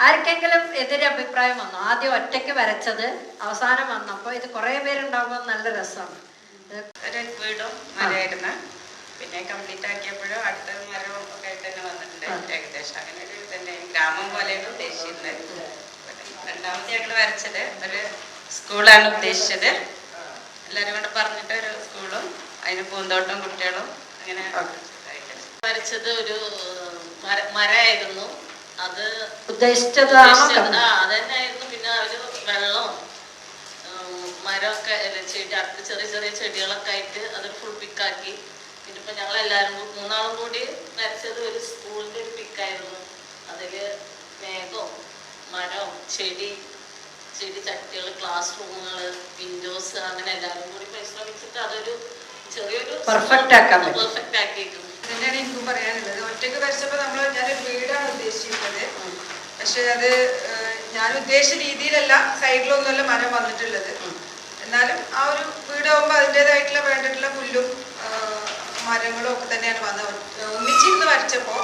ആർക്കെങ്കിലും എതിരഭിപ്രായം വന്നോ? ആദ്യം ഒറ്റയ്ക്ക് വരച്ചത് അവസാനം വന്നപ്പോൾ ഇത് കുറേ പേരുണ്ടാകുമ്പോൾ നല്ല രസമാണ്. ഒരു വീടും മരമായിരുന്നു. പിന്നെ കംപ്ലീറ്റ് ആക്കിയപ്പോഴും അടുത്ത മരവും ഒക്കെ ആയിട്ട് തന്നെ വന്നിട്ടുണ്ട്. ഏകദേശം അങ്ങനെ ഒരു തന്നെ ഗ്രാമം പോലെയാണ് ഉദ്ദേശിച്ചിരുന്നത്. രണ്ടാമത്തെ ഞങ്ങൾ വരച്ചത് ഒരു സ്കൂളാണ് ഉദ്ദേശിച്ചത്. എല്ലാവരും കൂടെ പറഞ്ഞിട്ട് ഒരു സ്കൂളും അതിന് പൂന്തോട്ടം കുട്ടികളും അങ്ങനെ വരച്ചത് ഒരു മരമായിരുന്നു. അത് ഉദ്ദേശിച്ചത് അതന്നെയായിരുന്നു. പിന്നെ ഒരു വെള്ളം മരമൊക്കെ ചെടി അടുത്ത് ചെറിയ ചെറിയ ചെടികളൊക്കെ ആയിട്ട് അതൊരു ഫുൾ പിക്കാക്കി. പിന്നെ ഇപ്പം ഞങ്ങളെല്ലാവരും മൂന്നാളും കൂടി വരച്ചത് ഒരു സ്കൂളിൻ്റെ ഒരു പിക്കായിരുന്നു. അതിൽ മേഘവും മരവും ചെടി ചട്ടികൾ, ക്ലാസ് റൂമുകൾ, വിൻഡോസ്, അങ്ങനെ എല്ലാവരും കൂടി പരിശ്രമിച്ചിട്ട് അതൊരു ചെറിയൊരു പെർഫെക്റ്റ് ആക്കിയിരിക്കുന്നു. തന്നെയാണ് എനിക്കും പറയാനുള്ളത്. ഒറ്റയ്ക്ക് വരച്ചപ്പോൾ ഞാനൊരു വീടാണ് ഉദ്ദേശിച്ചിരുന്നത്. പക്ഷെ അത് ഞാൻ ഉദ്ദേശിച്ച രീതിയിലല്ല, സൈഡിലൊന്നുമല്ല മരം വന്നിട്ടുള്ളത്. എന്നാലും ആ ഒരു വീടാകുമ്പോൾ അതിൻ്റെതായിട്ടുള്ള വേണ്ടിയിട്ടുള്ള പുല്ലും മരങ്ങളും ഒക്കെ തന്നെയാണ് വന്നത്. ഒന്നിച്ചിരുന്ന് വരച്ചപ്പോൾ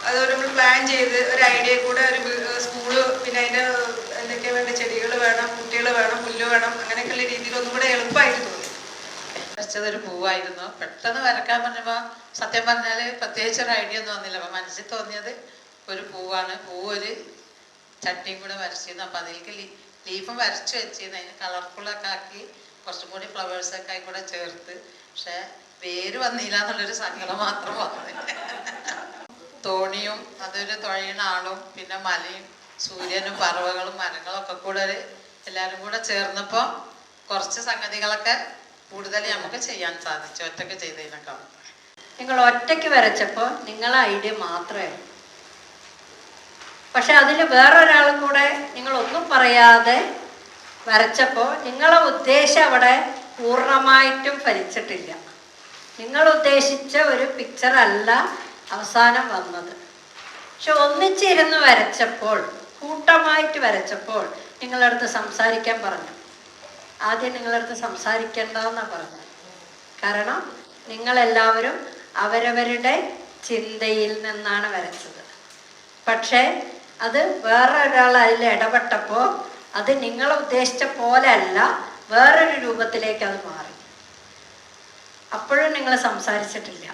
അത് നമ്മൾ പ്ലാൻ ചെയ്ത് ഒരു ഐഡിയ കൂടെ ഒരു സ്കൂള്, പിന്നെ അതിൻ്റെ എന്തൊക്കെ വേണ്ട ചെടികൾ വേണം, കുട്ടികൾ വേണം, പുല്ല് വേണം, അങ്ങനെയൊക്കെയുള്ള രീതിയിൽ ഒന്നും കൂടെ എളുപ്പമായിട്ട് തോന്നി. വരച്ചതൊരു പൂവായിരുന്നു. പെട്ടെന്ന് വരക്കാൻ പറഞ്ഞപ്പോൾ സത്യം പറഞ്ഞാൽ പ്രത്യേകിച്ച് ഒരു ഐഡിയ ഒന്നും വന്നില്ല. അപ്പം മനസ്സിൽ തോന്നിയത് ഒരു പൂവാണ്. പൂവ് ഒരു ചട്ടിയും കൂടെ വരച്ചിരുന്നു. അപ്പം അതിലേക്ക് ലീഫും വരച്ച് വെച്ചിരുന്നു. അതിന് കളർഫുള്ളൊക്കെ ആക്കി കുറച്ചും കൂടി ഫ്ലവേഴ്സൊക്കെ ആയി കൂടെ ചേർത്ത്. പക്ഷെ പേര് വന്നില്ല എന്നുള്ളൊരു സങ്കടം മാത്രം വന്നില്ല. തോണിയും അതൊരു തുഴയുന്ന ആളും പിന്നെ മലയും സൂര്യനും പറവകളും മരങ്ങളും ഒക്കെ കൂടെ എല്ലാവരും കൂടെ ചേർന്നപ്പോൾ കുറച്ച് സംഗതികളൊക്കെ കൂടുതൽ നമുക്ക് ചെയ്യാൻ സാധിച്ചു ഒറ്റയ്ക്ക് ചെയ്തതിനേക്കാൾ. നിങ്ങൾ ഒറ്റയ്ക്ക് വരച്ചപ്പോൾ നിങ്ങളെ ഐഡിയ മാത്രമേ, പക്ഷെ അതിൽ വേറൊരാളും കൂടെ നിങ്ങളൊന്നും പറയാതെ വരച്ചപ്പോൾ നിങ്ങളെ ഉദ്ദേശം അവിടെ പൂർണ്ണമായിട്ടും ഫലിച്ചിട്ടില്ല. നിങ്ങൾ ഉദ്ദേശിച്ച ഒരു പിക്ചറല്ല അവസാനം വന്നത്. പക്ഷെ ഒന്നിച്ചിരുന്ന് വരച്ചപ്പോൾ, കൂട്ടമായിട്ട് വരച്ചപ്പോൾ നിങ്ങളടുത്ത് സംസാരിക്കാൻ പറഞ്ഞു. ആദ്യം നിങ്ങളടുത്ത് സംസാരിക്കേണ്ടെന്നാണ് പറഞ്ഞത്. കാരണം നിങ്ങളെല്ലാവരും അവരവരുടെ ചിന്തയിൽ നിന്നാണ് വരച്ചത്. പക്ഷേ അത് വേറെ ഒരാൾ അതിൽ ഇടപെട്ടപ്പോൾ അത് നിങ്ങൾ ഉദ്ദേശിച്ച പോലെ അല്ല, വേറൊരു രൂപത്തിലേക്ക് അത് മാറി. അപ്പോഴും നിങ്ങൾ സംസാരിച്ചിട്ടില്ല.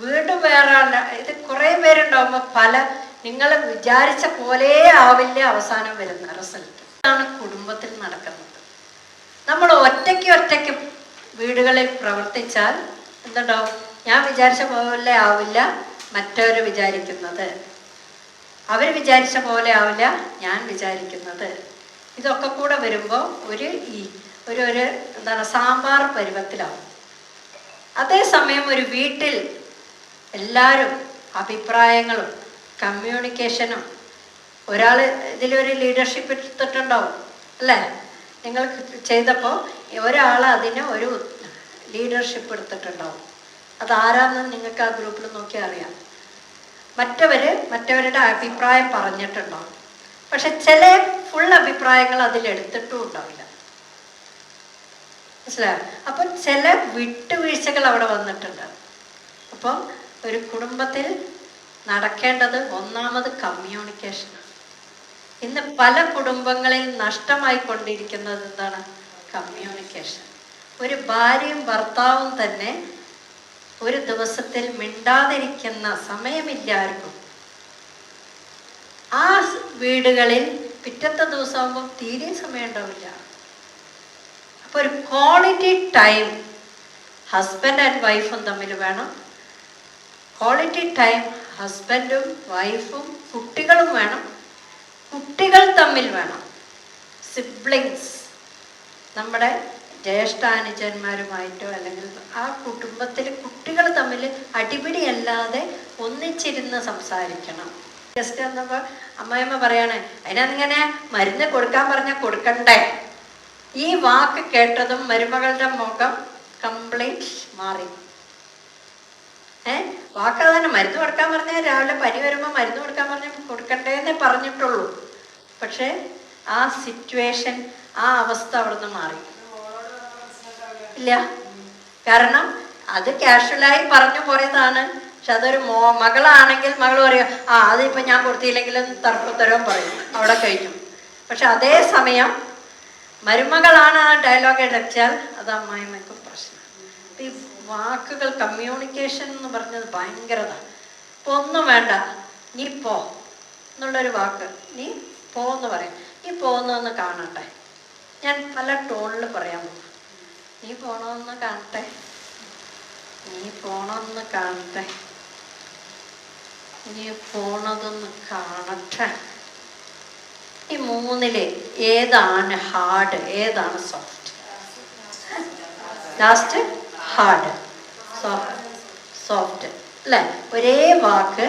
വീണ്ടും വേറെ ആളുടെ, ഇത് കുറേ പേരുണ്ടാകുമ്പോൾ നിങ്ങൾ വിചാരിച്ച പോലെ ആവില്ല അവസാനം വരുന്ന റിസൾട്ട്. ഇതാണ് കുടുംബത്തിൽ നടക്കുന്നത്. നമ്മൾ ഒറ്റയ്ക്ക് വീടുകളിൽ പ്രവർത്തിച്ചാൽ എന്തുണ്ടാവും? ഞാൻ വിചാരിച്ച പോലെ ആവില്ല മറ്റവർ വിചാരിക്കുന്നത്, അവർ വിചാരിച്ച പോലെ ആവില്ല ഞാൻ വിചാരിക്കുന്നത്. ഇതൊക്കെ കൂടെ വരുമ്പോൾ ഒരു എന്താണ് സാമ്പാർ പരുവത്തിലാവും. അതേസമയം ഒരു വീട്ടിൽ എല്ലാവരും അഭിപ്രായങ്ങളും കമ്മ്യൂണിക്കേഷനും, ഒരാൾ ഇതിലൊരു ലീഡർഷിപ്പ് എടുത്തിട്ടുണ്ടാവും അല്ലേ? നിങ്ങൾ ചെയ്തപ്പോൾ ഒരാൾ അതിന് ഒരു ലീഡർഷിപ്പ് എടുത്തിട്ടുണ്ടാവും. അതാരാന്ന് നിങ്ങൾക്ക് ആ ഗ്രൂപ്പിൽ നോക്കിയാൽ അറിയാം. മറ്റവരുടെ അഭിപ്രായം പറഞ്ഞിട്ടുണ്ടാവും. പക്ഷെ ചില ഫുൾ അഭിപ്രായങ്ങൾ അതിലെടുത്തിട്ടും ഉണ്ടാവില്ല. മനസ്സിലായോ? അപ്പം ചില വിട്ടുവീഴ്ചകൾ അവിടെ വന്നിട്ടുണ്ട്. അപ്പം ഒരു കുടുംബത്തിൽ നടക്കേണ്ടത് ഒന്നാമത് കമ്മ്യൂണിക്കേഷനാണ്. ഇന്ന് പല കുടുംബങ്ങളിൽ നഷ്ടമായിക്കൊണ്ടിരിക്കുന്നത് എന്താണ്? കമ്മ്യൂണിക്കേഷൻ. ഒരു ഭാര്യയും ഭർത്താവും തന്നെ ഒരു ദിവസത്തിൽ മിണ്ടാതിരിക്കുന്ന സമയമില്ലായിരിക്കും. ആ വീടുകളിൽ പിറ്റത്തെ ദിവസമാകുമ്പോൾ തീരെ സമയം ഉണ്ടാവില്ല. അപ്പോൾ ഒരു ക്വാളിറ്റി ടൈം ഹസ്ബൻഡ് ആൻഡ് വൈഫും തമ്മിൽ വേണം. ക്വാളിറ്റി ടൈം ഹസ്ബൻഡും വൈഫും കുട്ടികളും വേണം. കുട്ടികൾ തമ്മിൽ വേണം. സിബ്ലിങ്സ്, നമ്മുടെ ജ്യേഷ്ഠാനുജന്മാരുമായിട്ടോ അല്ലെങ്കിൽ ആ കുടുംബത്തിൽ കുട്ടികൾ തമ്മിൽ അടിപിടിയല്ലാതെ ഒന്നിച്ചിരുന്ന് സംസാരിക്കണം. ജസ്റ്റ് എന്നപ്പോൾ അമ്മായിമ്മ പറയാണ്, അതിനങ്ങനെ മരുന്ന് കൊടുക്കാൻ പറഞ്ഞാൽ കൊടുക്കണ്ടേ? ഈ വാക്ക് കേട്ടതും മരുമകളുടെ മുഖം കംപ്ലീറ്റ് മാറി. വാക്ക് തന്നെ, മരുന്ന് കൊടുക്കാൻ പറഞ്ഞാൽ രാവിലെ പനി വരുമ്പോൾ മരുന്ന് കൊടുക്കാൻ പറഞ്ഞാൽ കൊടുക്കണ്ടേന്നേ പറഞ്ഞിട്ടുള്ളൂ. പക്ഷേ ആ സിറ്റുവേഷൻ, ആ അവസ്ഥ അവിടുന്ന് മാറി ഇല്ല. കാരണം അത് കാഷ്വലായി പറഞ്ഞു പോയതാണ്. പക്ഷെ അതൊരു മകളാണെങ്കിൽ മകൾ പറയും, അതിപ്പോൾ ഞാൻ കൊടുത്തില്ലെങ്കിലും തർക്കത്തരവും പറയും, അവിടെ കഴിഞ്ഞു. പക്ഷെ അതേ സമയം മരുമകളാണ് ആ ഡയലോഗ് അടച്ചാൽ അത് അമ്മായിമ്മയ്ക്കും പ്രശ്നം. ഈ വാക്കുകൾ, കമ്മ്യൂണിക്കേഷൻ എന്ന് പറഞ്ഞത് ഭയങ്കരതാണ്. ഇപ്പോൾ ഒന്നും വേണ്ട, നീ പോ എന്നുള്ളൊരു വാക്ക്, നീ പോന്ന് പറയും. നീ പോകുന്നതെന്ന് കാണട്ടെ. ഞാൻ പല ടോണിൽ പറയാൻ പോകും. നീ പോണമെന്ന് കാണട്ടെ, നീ പോണമെന്ന് കാണട്ടെ, നീ പോണതൊന്ന് കാണട്ടെ. ഈ മൂന്നില് ഏതാണ് ഹാർഡ്, ഏതാണ് സോഫ്റ്റ്? ലാസ്റ്റ് ഹാർഡ്, സോഫ്റ്റ് അല്ലേ? ഒരേ വാക്ക്,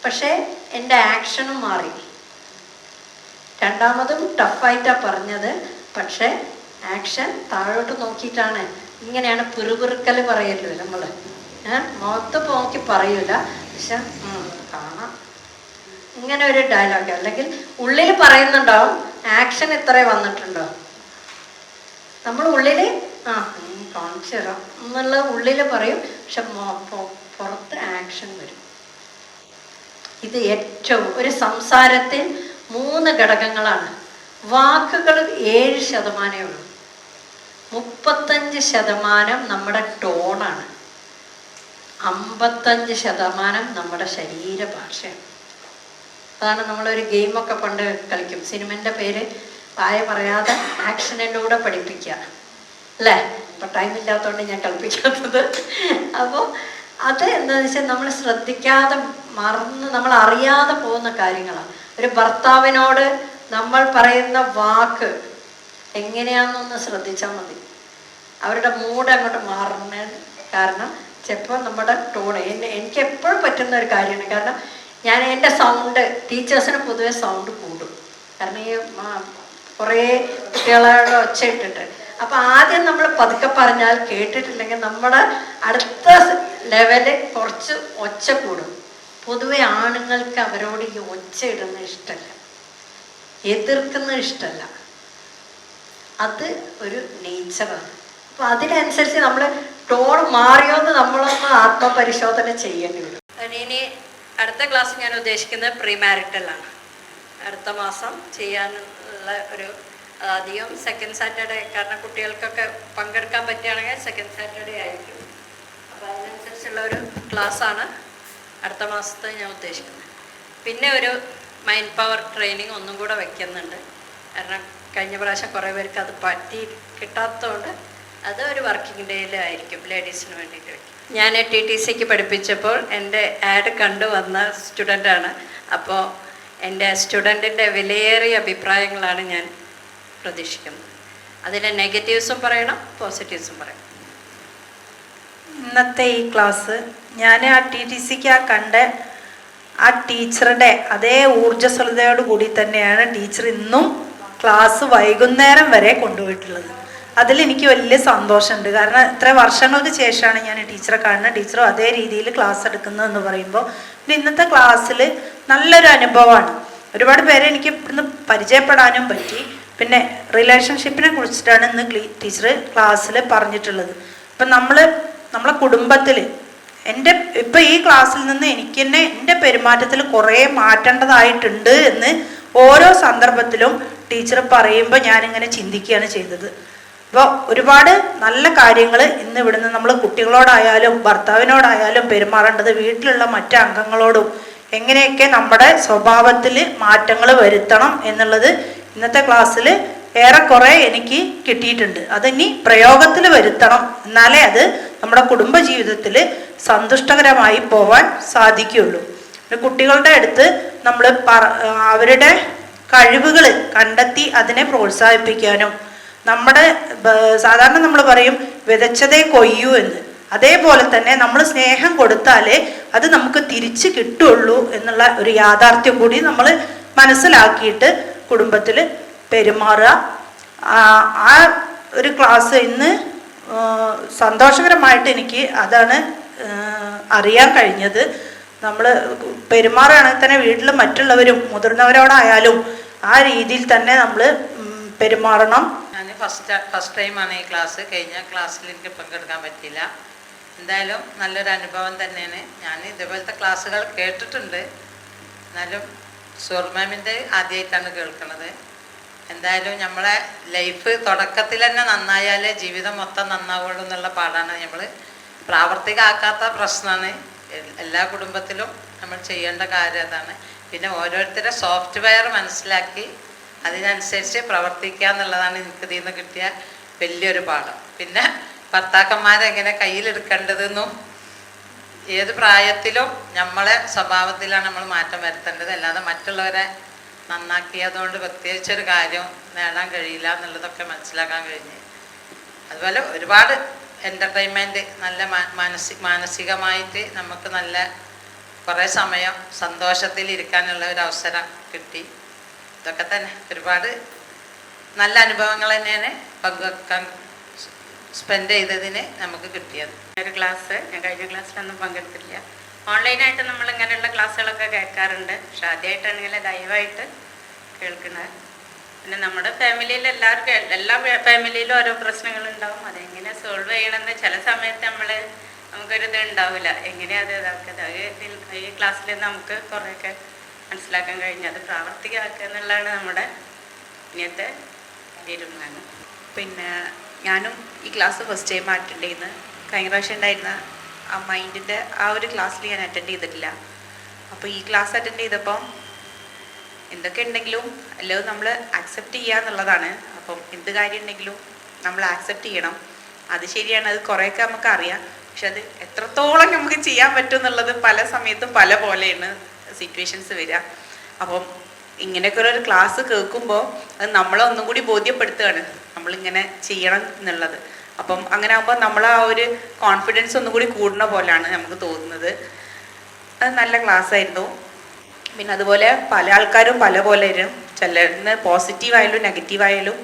പക്ഷേ എൻ്റെ ആക്ഷനും മാറി. രണ്ടാമതും ടഫായിട്ടാണ് പറഞ്ഞത്, പക്ഷേ ആക്ഷൻ താഴോട്ട് നോക്കിയിട്ടാണ്. ഇങ്ങനെയാണ് പിറുപിറുക്കൽ പറയല്ലോ നമ്മൾ, മുഖത്ത് നോക്കി പറയൂല, പക്ഷെ കാണാം. ഇങ്ങനെ ഒരു ഡയലോഗ്. അല്ലെങ്കിൽ ഉള്ളിൽ പറയുന്നുണ്ടാവും, ആക്ഷൻ ഇത്ര വന്നിട്ടുണ്ടോ, നമ്മൾ ഉള്ളിൽ കാണിച്ചു തരാം എന്നുള്ള ഉള്ളിൽ പറയും, പക്ഷെ പുറത്ത് ആക്ഷൻ വരും. ഇത് ഏറ്റവും ഒരു സംസാരത്തിൽ 3 ഘടകങ്ങളാണ്. വാക്കുകൾ 7% ഉള്ളൂ. 35% നമ്മുടെ ടോണാണ്, 55% നമ്മുടെ ശരീരഭാഷയാണ്. അതാണ് നമ്മളൊരു ഗെയിമൊക്കെ പണ്ട് കളിക്കും, സിനിമൻ്റെ പേര് പായ പറയാതെ ആക്ഷനിൻ്റെ കൂടെ പഠിപ്പിക്കുക അല്ലേ? ഇപ്പം ടൈമില്ലാത്തതുകൊണ്ട് ഞാൻ കളിപ്പിക്കാത്തത്. അപ്പോൾ അത് എന്താണെന്ന് വെച്ചാൽ നമ്മൾ ശ്രദ്ധിക്കാതെ മറന്ന് നമ്മൾ അറിയാതെ പോകുന്ന കാര്യങ്ങളാണ്. ഒരു ഭർത്താവിനോട് നമ്മൾ പറയുന്ന വാക്ക് എങ്ങനെയാണെന്നൊന്ന് ശ്രദ്ധിച്ചാൽ മതി. അവരുടെ മൂഡ് അങ്ങോട്ട് മാറുന്ന കാരണം ചിലപ്പോൾ നമ്മുടെ ടോൺ എനിക്ക് എപ്പോഴും പറ്റുന്ന ഒരു കാര്യമാണ്. കാരണം ഞാൻ എൻ്റെ സൗണ്ട്, ടീച്ചേഴ്സിന് പൊതുവെ സൗണ്ട് കൂടും, കാരണം ഈ കുറേ കുട്ടികളോട് ഒച്ച ഇട്ടിട്ട്. അപ്പം ആദ്യം നമ്മൾ പതുക്കെ പറഞ്ഞാൽ കേട്ടിട്ടില്ലെങ്കിൽ നമ്മുടെ അടുത്ത ലെവല് കുറച്ച് ഒച്ച കൂടും. പൊതുവെ ആണുങ്ങൾക്ക് അവരോട് ഈ ഒച്ച ഇടുന്നത് ഇഷ്ടമല്ല, എതിർക്കുന്നത് ഇഷ്ടമല്ല. അത് ഒരു നേച്ചറാണ്. അപ്പം അതിനനുസരിച്ച് നമ്മൾ ടോൺ മാറിയോന്ന് നമ്മളൊന്ന് ആത്മപരിശോധന ചെയ്യേണ്ടി വരും. ഇനി അടുത്ത ക്ലാസ് ഞാൻ ഉദ്ദേശിക്കുന്നത് പ്രീ മാരിറ്റലാണ്. അടുത്ത മാസം ചെയ്യാനുള്ള ഒരു അധികം സെക്കൻഡ് സാറ്റർഡേ, കാരണം കുട്ടികൾക്കൊക്കെ പങ്കെടുക്കാൻ പറ്റുകയാണെങ്കിൽ സെക്കൻഡ് സാറ്റർഡേ ആയിരിക്കും. അപ്പോൾ അതിനനുസരിച്ചുള്ള ഒരു ക്ലാസ്സാണ് അടുത്ത മാസത്തെ ഞാൻ ഉദ്ദേശിക്കുന്നത്. പിന്നെ ഒരു മൈൻഡ് പവർ ട്രെയിനിങ് ഒന്നും കൂടെ വയ്ക്കുന്നുണ്ട്. കാരണം കഴിഞ്ഞ പ്രാവശ്യം കുറേ പേർക്ക് അത് പറ്റി കിട്ടാത്തതുകൊണ്ട് അത് ഒരു വർക്കിംഗ് ഡേയിലായിരിക്കും, ലേഡീസിന് വേണ്ടിയിട്ട് വയ്ക്കും. ഞാൻ TTCക്ക് പഠിപ്പിച്ചപ്പോൾ എൻ്റെ ആഡ് കണ്ടുവന്ന സ്റ്റുഡൻ്റാണ്. അപ്പോൾ എൻ്റെ സ്റ്റുഡൻറ്റിൻ്റെ വിലയേറിയ അഭിപ്രായങ്ങളാണ് ഞാൻ പ്രതീക്ഷിക്കുന്നത്. അതിലെ നെഗറ്റീവ്സും പറയണം, പോസിറ്റീവ്സും പറയണം. ഇന്നത്തെ ഈ ക്ലാസ് ഞാൻ ആ TTCക്ക് കണ്ട ആ ടീച്ചറുടെ അതേ ഊർജ്ജസ്വലതയോട് കൂടി തന്നെയാണ് ടീച്ചർ ഇന്നും ക്ലാസ് വൈകുന്നേരം വരെ കൊണ്ടുപോയിട്ടുള്ളത്. അതിലെനിക്ക് വലിയ സന്തോഷമുണ്ട്. കാരണം ഇത്ര വർഷങ്ങൾക്ക് ശേഷമാണ് ഞാൻ ടീച്ചറെ കാണുന്നത്. ടീച്ചറും അതേ രീതിയിൽ ക്ലാസ് എടുക്കുന്നതെന്ന് പറയുമ്പോൾ ഇന്നത്തെ ക്ലാസ്സിൽ നല്ലൊരു അനുഭവമാണ്. ഒരുപാട് പേരെ എനിക്ക് ഇവിടുന്ന് പരിചയപ്പെടാനും പറ്റി. പിന്നെ റിലേഷൻഷിപ്പിനെ കുറിച്ചിട്ടാണ് ഇന്ന് ടീച്ചർ ക്ലാസ്സിൽ പറഞ്ഞിട്ടുള്ളത്. ഇപ്പം നമ്മളെ കുടുംബത്തിൽ ഇപ്പം ഈ ക്ലാസ്സിൽ നിന്ന് എനിക്ക് തന്നെ എൻ്റെ പെരുമാറ്റത്തിൽ കുറേ മാറ്റേണ്ടതായിട്ടുണ്ട് എന്ന് ഓരോ സന്ദർഭത്തിലും ടീച്ചർ പറയുമ്പോൾ ഞാനിങ്ങനെ ചിന്തിക്കുകയാണ് ചെയ്തത്. അപ്പോൾ ഒരുപാട് നല്ല കാര്യങ്ങൾ ഇന്ന് ഇവിടുന്ന് നമ്മൾ കുട്ടികളോടായാലും ഭർത്താവിനോടായാലും പെരുമാറേണ്ടത്, വീട്ടിലുള്ള മറ്റ് അംഗങ്ങളോടും എങ്ങനെയൊക്കെ നമ്മുടെ സ്വഭാവത്തിൽ മാറ്റങ്ങൾ വരുത്തണം എന്നുള്ളത് ഇന്നത്തെ ക്ലാസ്സിൽ ഏറെക്കുറെ എനിക്ക് കിട്ടിയിട്ടുണ്ട്. അതിനി പ്രയോഗത്തിൽ വരുത്തണം, എന്നാലേ അത് നമ്മുടെ കുടുംബജീവിതത്തിൽ സന്തുഷ്ടകരമായി പോവാൻ സാധിക്കുകയുള്ളൂ. കുട്ടികളുടെ അടുത്ത് നമ്മൾ അവരുടെ കഴിവുകൾ കണ്ടെത്തി അതിനെ പ്രോത്സാഹിപ്പിക്കാനും, നമ്മുടെ സാധാരണ നമ്മൾ പറയും വിതച്ചതേ കൊയ്യൂ എന്ന്, അതേപോലെ തന്നെ നമ്മൾ സ്നേഹം കൊടുത്താലേ അത് നമുക്ക് തിരിച്ച് കിട്ടുള്ളൂ എന്നുള്ള ഒരു യാഥാർത്ഥ്യം കൂടി നമ്മൾ മനസ്സിലാക്കിയിട്ട് കുടുംബത്തിൽ പെരുമാറുക. ആ ഒരു ക്ലാസ് ഇന്ന് സന്തോഷകരമായിട്ട് എനിക്ക് അതാണ് അറിയാൻ കഴിഞ്ഞത്. നമ്മൾ പെരുമാറുകയാണെങ്കിൽ തന്നെ വീട്ടിൽ മറ്റുള്ളവരും മുതിർന്നവരോടായാലും ആ രീതിയിൽ തന്നെ നമ്മൾ പെരുമാറണം. ഞാൻ ഫസ്റ്റ് ടൈമാണ് ഈ ക്ലാസ്. കഴിഞ്ഞ ക്ലാസ്സിൽ എനിക്ക് പങ്കെടുക്കാൻ പറ്റിയില്ല. എന്തായാലും നല്ലൊരു അനുഭവം തന്നെയാണ്. ഞാൻ ഇതേപോലത്തെ ക്ലാസ്സുകൾ കേട്ടിട്ടുണ്ട്, എന്നാലും സുവർമാമിൻ്റെ ആദ്യമായിട്ടാണ് കേൾക്കുന്നത്. എന്തായാലും നമ്മളെ ലൈഫ് തുടക്കത്തിൽ തന്നെ നന്നായാലേ ജീവിതം മൊത്തം നന്നാവുള്ളൂ എന്നുള്ള പാടാണ് നമ്മൾ പ്രാവർത്തികമാക്കാത്ത പ്രശ്നമാണ്. എല്ലാ കുടുംബത്തിലും നമ്മൾ ചെയ്യേണ്ട കാര്യം അതാണ്. പിന്നെ ഓരോരുത്തരുടെ സോഫ്റ്റ്വെയർ മനസ്സിലാക്കി അതിനനുസരിച്ച് പ്രവർത്തിക്കുക എന്നുള്ളതാണ് എനിക്ക് ഇതിൽ നിന്ന് കിട്ടിയ വലിയൊരു പാഠം. പിന്നെ ഭർത്താക്കന്മാരെങ്ങനെ കയ്യിലെടുക്കേണ്ടതെന്നും ഏത് പ്രായത്തിലും നമ്മളെ സ്വഭാവത്തിലാണ് നമ്മൾ മാറ്റം വരുത്തേണ്ടത്, അല്ലാതെ മറ്റുള്ളവരെ നന്നാക്കിയതുകൊണ്ട് പ്രത്യേകിച്ചൊരു കാര്യം നേടാൻ കഴിയില്ല എന്നുള്ളതൊക്കെ മനസ്സിലാക്കാൻ കഴിഞ്ഞ്. അതുപോലെ ഒരുപാട് എൻ്റർടൈൻമെൻറ്റ് നല്ല മാനസികമായിട്ട് നമുക്ക് നല്ല കുറേ സമയം സന്തോഷത്തിലിരിക്കാനുള്ള ഒരു അവസരം കിട്ടി. ഇതൊക്കെ തന്നെ ഒരുപാട് നല്ല അനുഭവങ്ങൾ തന്നെയാണ് പങ്കുവെക്കാൻ സ്പെൻഡ് ചെയ്തതിന് നമുക്ക് കിട്ടിയത്. ഒരു ക്ലാസ് ഞാൻ കഴിഞ്ഞ ക്ലാസ്സിലൊന്നും പങ്കെടുത്തില്ല. ഓൺലൈനായിട്ട് നമ്മൾ ഇങ്ങനെയുള്ള ക്ലാസ്സുകളൊക്കെ കേൾക്കാറുണ്ട്. പക്ഷെ ആദ്യമായിട്ടാണ് ഇങ്ങനെ ലൈവായിട്ട് കേൾക്കുന്നത്. പിന്നെ നമ്മുടെ ഫാമിലിയിൽ എല്ലാവർക്കും എല്ലാ ഫാമിലിയിലും ഓരോ പ്രശ്നങ്ങളുണ്ടാവും. അതെങ്ങനെ സോൾവ് ചെയ്യണമെന്ന് ചില സമയത്ത് നമുക്കൊരിത് ഉണ്ടാവില്ല. എങ്ങനെയാണ് അത് ഇതാക്കുന്നത് ഈ ക്ലാസ്സിൽ നമുക്ക് കുറേയൊക്കെ മനസ്സിലാക്കാൻ കഴിഞ്ഞു. അത് പ്രാവർത്തികമാക്കുക എന്നുള്ളതാണ് നമ്മുടെ ഇന്നത്തെ തീരുമാനം. പിന്നെ ഞാനും ഈ ക്ലാസ് ഫസ്റ്റ് ടൈം അറ്റൻഡ് ചെയ്യുന്നത്. കഴിഞ്ഞ പ്രാവശ്യം ഉണ്ടായിരുന്ന ആ മൈൻഡിൻ്റെ ആ ഒരു ക്ലാസ്സിൽ ഞാൻ അറ്റൻഡ് ചെയ്തിട്ടില്ല. അപ്പോൾ ഈ ക്ലാസ് അറ്റൻഡ് ചെയ്തപ്പം എന്തൊക്കെ ഉണ്ടെങ്കിലും എല്ലാം നമ്മൾ ആക്സെപ്റ്റ് ചെയ്യുക എന്നുള്ളതാണ്. അപ്പം എന്ത് കാര്യം ഉണ്ടെങ്കിലും നമ്മൾ ആക്സെപ്റ്റ് ചെയ്യണം. അത് ശരിയാണ്, അത് കുറേയൊക്കെ നമുക്ക് അറിയാം. പക്ഷെ അത് എത്രത്തോളം നമുക്ക് ചെയ്യാൻ പറ്റും എന്നുള്ളത് പല സമയത്തും പല പോലെയാണ് സിറ്റുവേഷൻസ് വരിക. അപ്പം ഇങ്ങനെയൊക്കെ ഒരു ക്ലാസ് കേൾക്കുമ്പോൾ അത് നമ്മളെ ഒന്നും കൂടി ബോധ്യപ്പെടുത്തുകയാണ് നമ്മളിങ്ങനെ ചെയ്യണം എന്നുള്ളത്. അപ്പം അങ്ങനെ ആകുമ്പോൾ നമ്മൾ ആ ഒരു കോൺഫിഡൻസ് ഒന്നും കൂടി കൂടുന്ന പോലെയാണ് നമുക്ക് തോന്നുന്നത്. അത് നല്ല ക്ലാസ് ആയിരുന്നു. പിന്നെ അതുപോലെ പല ആൾക്കാരും പല പോലെ വരും. ചിലരിന്ന് പോസിറ്റീവായാലും നെഗറ്റീവായാലും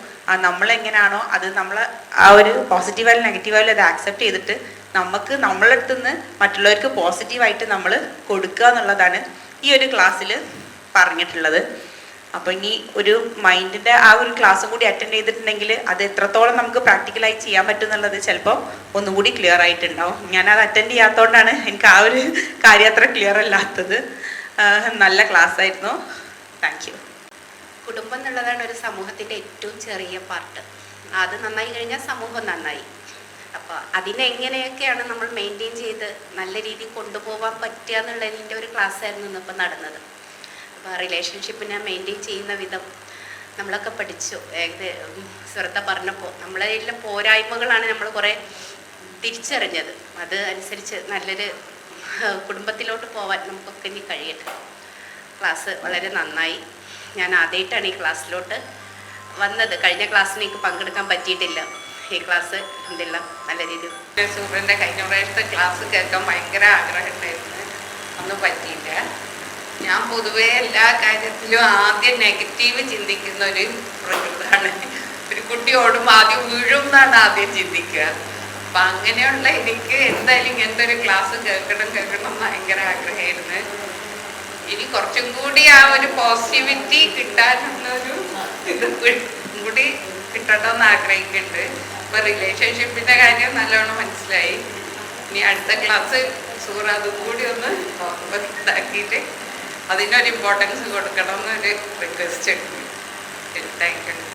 നമ്മളെങ്ങനെയാണോ അത് നമ്മൾ ആ ഒരു പോസിറ്റീവായാലും നെഗറ്റീവായാലും അത് ആക്സെപ്റ്റ് ചെയ്തിട്ട് നമുക്ക് നമ്മളെ അടുത്തുനിന്ന് മറ്റുള്ളവർക്ക് പോസിറ്റീവായിട്ട് നമ്മൾ കൊടുക്കുക എന്നുള്ളതാണ് ഈ ഒരു ക്ലാസ്സിൽ പറഞ്ഞിട്ടുള്ളത്. അപ്പോൾ ഇനി ഒരു മൈൻഡിൻ്റെ ആ ഒരു ക്ലാസ്സും കൂടി അറ്റൻഡ് ചെയ്തിട്ടുണ്ടെങ്കിൽ അത് എത്രത്തോളം നമുക്ക് പ്രാക്ടിക്കലായി ചെയ്യാൻ പറ്റും എന്നുള്ളത് ചിലപ്പോൾ ഒന്നും കൂടി ക്ലിയർ ആയിട്ടുണ്ടാവും. ഞാനത് അറ്റൻഡ് ചെയ്യാത്തതുകൊണ്ടാണ് എനിക്ക് ആ ഒരു കാര്യം അത്ര ക്ലിയർ അല്ലാത്തത്. നല്ല ക്ലാസ് ആയിരുന്നു. Thank you. കുടുംബം എന്നുള്ളതാണ് ഒരു സമൂഹത്തിൻ്റെ ഏറ്റവും ചെറിയ പാർട്ട്. അത് നന്നായി കഴിഞ്ഞാൽ സമൂഹം നന്നായി. അപ്പോൾ അതിനെങ്ങനെയൊക്കെയാണ് നമ്മൾ മെയിൻറ്റെയിൻ ചെയ്ത് നല്ല രീതിയിൽ കൊണ്ടുപോകാൻ പറ്റുക എന്നുള്ളതിൻ്റെ ഒരു ക്ലാസ് ആയിരുന്നു ഇന്നിപ്പോൾ നടന്നത്. അപ്പോൾ റിലേഷൻഷിപ്പിനെ മെയിൻറ്റെയിൻ ചെയ്യുന്ന വിധം നമ്മളൊക്കെ പഠിച്ചു. സുഹൃത്ത പറഞ്ഞപ്പോൾ നമ്മളതിലെ പോരായ്മകളാണ് നമ്മൾ കുറേ തിരിച്ചറിഞ്ഞത്. അത് അനുസരിച്ച് നല്ലൊരു കുടുംബത്തിലോട്ട് പോകാൻ നമുക്കൊക്കെ ഇനി കഴിയട്ടെ. ക്ലാസ് വളരെ നന്നായി. ഞാൻ ആദ്യമായിട്ടാണ് ഈ ക്ലാസ്സിലോട്ട് വന്നത്. കഴിഞ്ഞ ക്ലാസ്സിന് എനിക്ക് പങ്കെടുക്കാൻ പറ്റിയിട്ടില്ല. ഈ ക്ലാസ് എന്തെല്ലാം നല്ല രീതിയിൽ സൂര്യൻ്റെ കഴിഞ്ഞ പ്രാവശ്യത്തെ ക്ലാസ് കേൾക്കാൻ ഭയങ്കര ആഗ്രഹമുണ്ടായിരുന്നു. ഒന്നും പറ്റിയില്ല. ഞാൻ പൊതുവേ എല്ലാ കാര്യത്തിലും ആദ്യം നെഗറ്റീവ് ചിന്തിക്കുന്ന ഒരു പ്രകൃതമാണ്. ഒരു കുട്ടി ഓടുമ്പോൾ ആദ്യം വീഴും എന്നാണ് ആദ്യം ചിന്തിക്കുക. അപ്പം അങ്ങനെയുള്ള എനിക്ക് എന്തായാലും ഇങ്ങനത്തെ ഒരു ക്ലാസ് കേൾക്കണം എന്ന് ഭയങ്കര ആഗ്രഹമായിരുന്നു. ഇനി കുറച്ചും കൂടി ആ ഒരു പോസിറ്റിവിറ്റി കിട്ടാനുള്ളൊരു ഇത് കൂടി കിട്ടണമെന്ന് ആഗ്രഹിക്കുന്നുണ്ട്. ഇപ്പം റിലേഷൻഷിപ്പിൻ്റെ കാര്യം നല്ലോണം മനസ്സിലായി. ഇനി അടുത്ത ക്ലാസ് അതും കൂടി ഒന്ന് ഇതാക്കിയിട്ട് അതിനൊരു ഇമ്പോർട്ടൻസ് കൊടുക്കണം എന്നൊരു റിക്വസ്റ്റ് ഉണ്ട്. Thank you.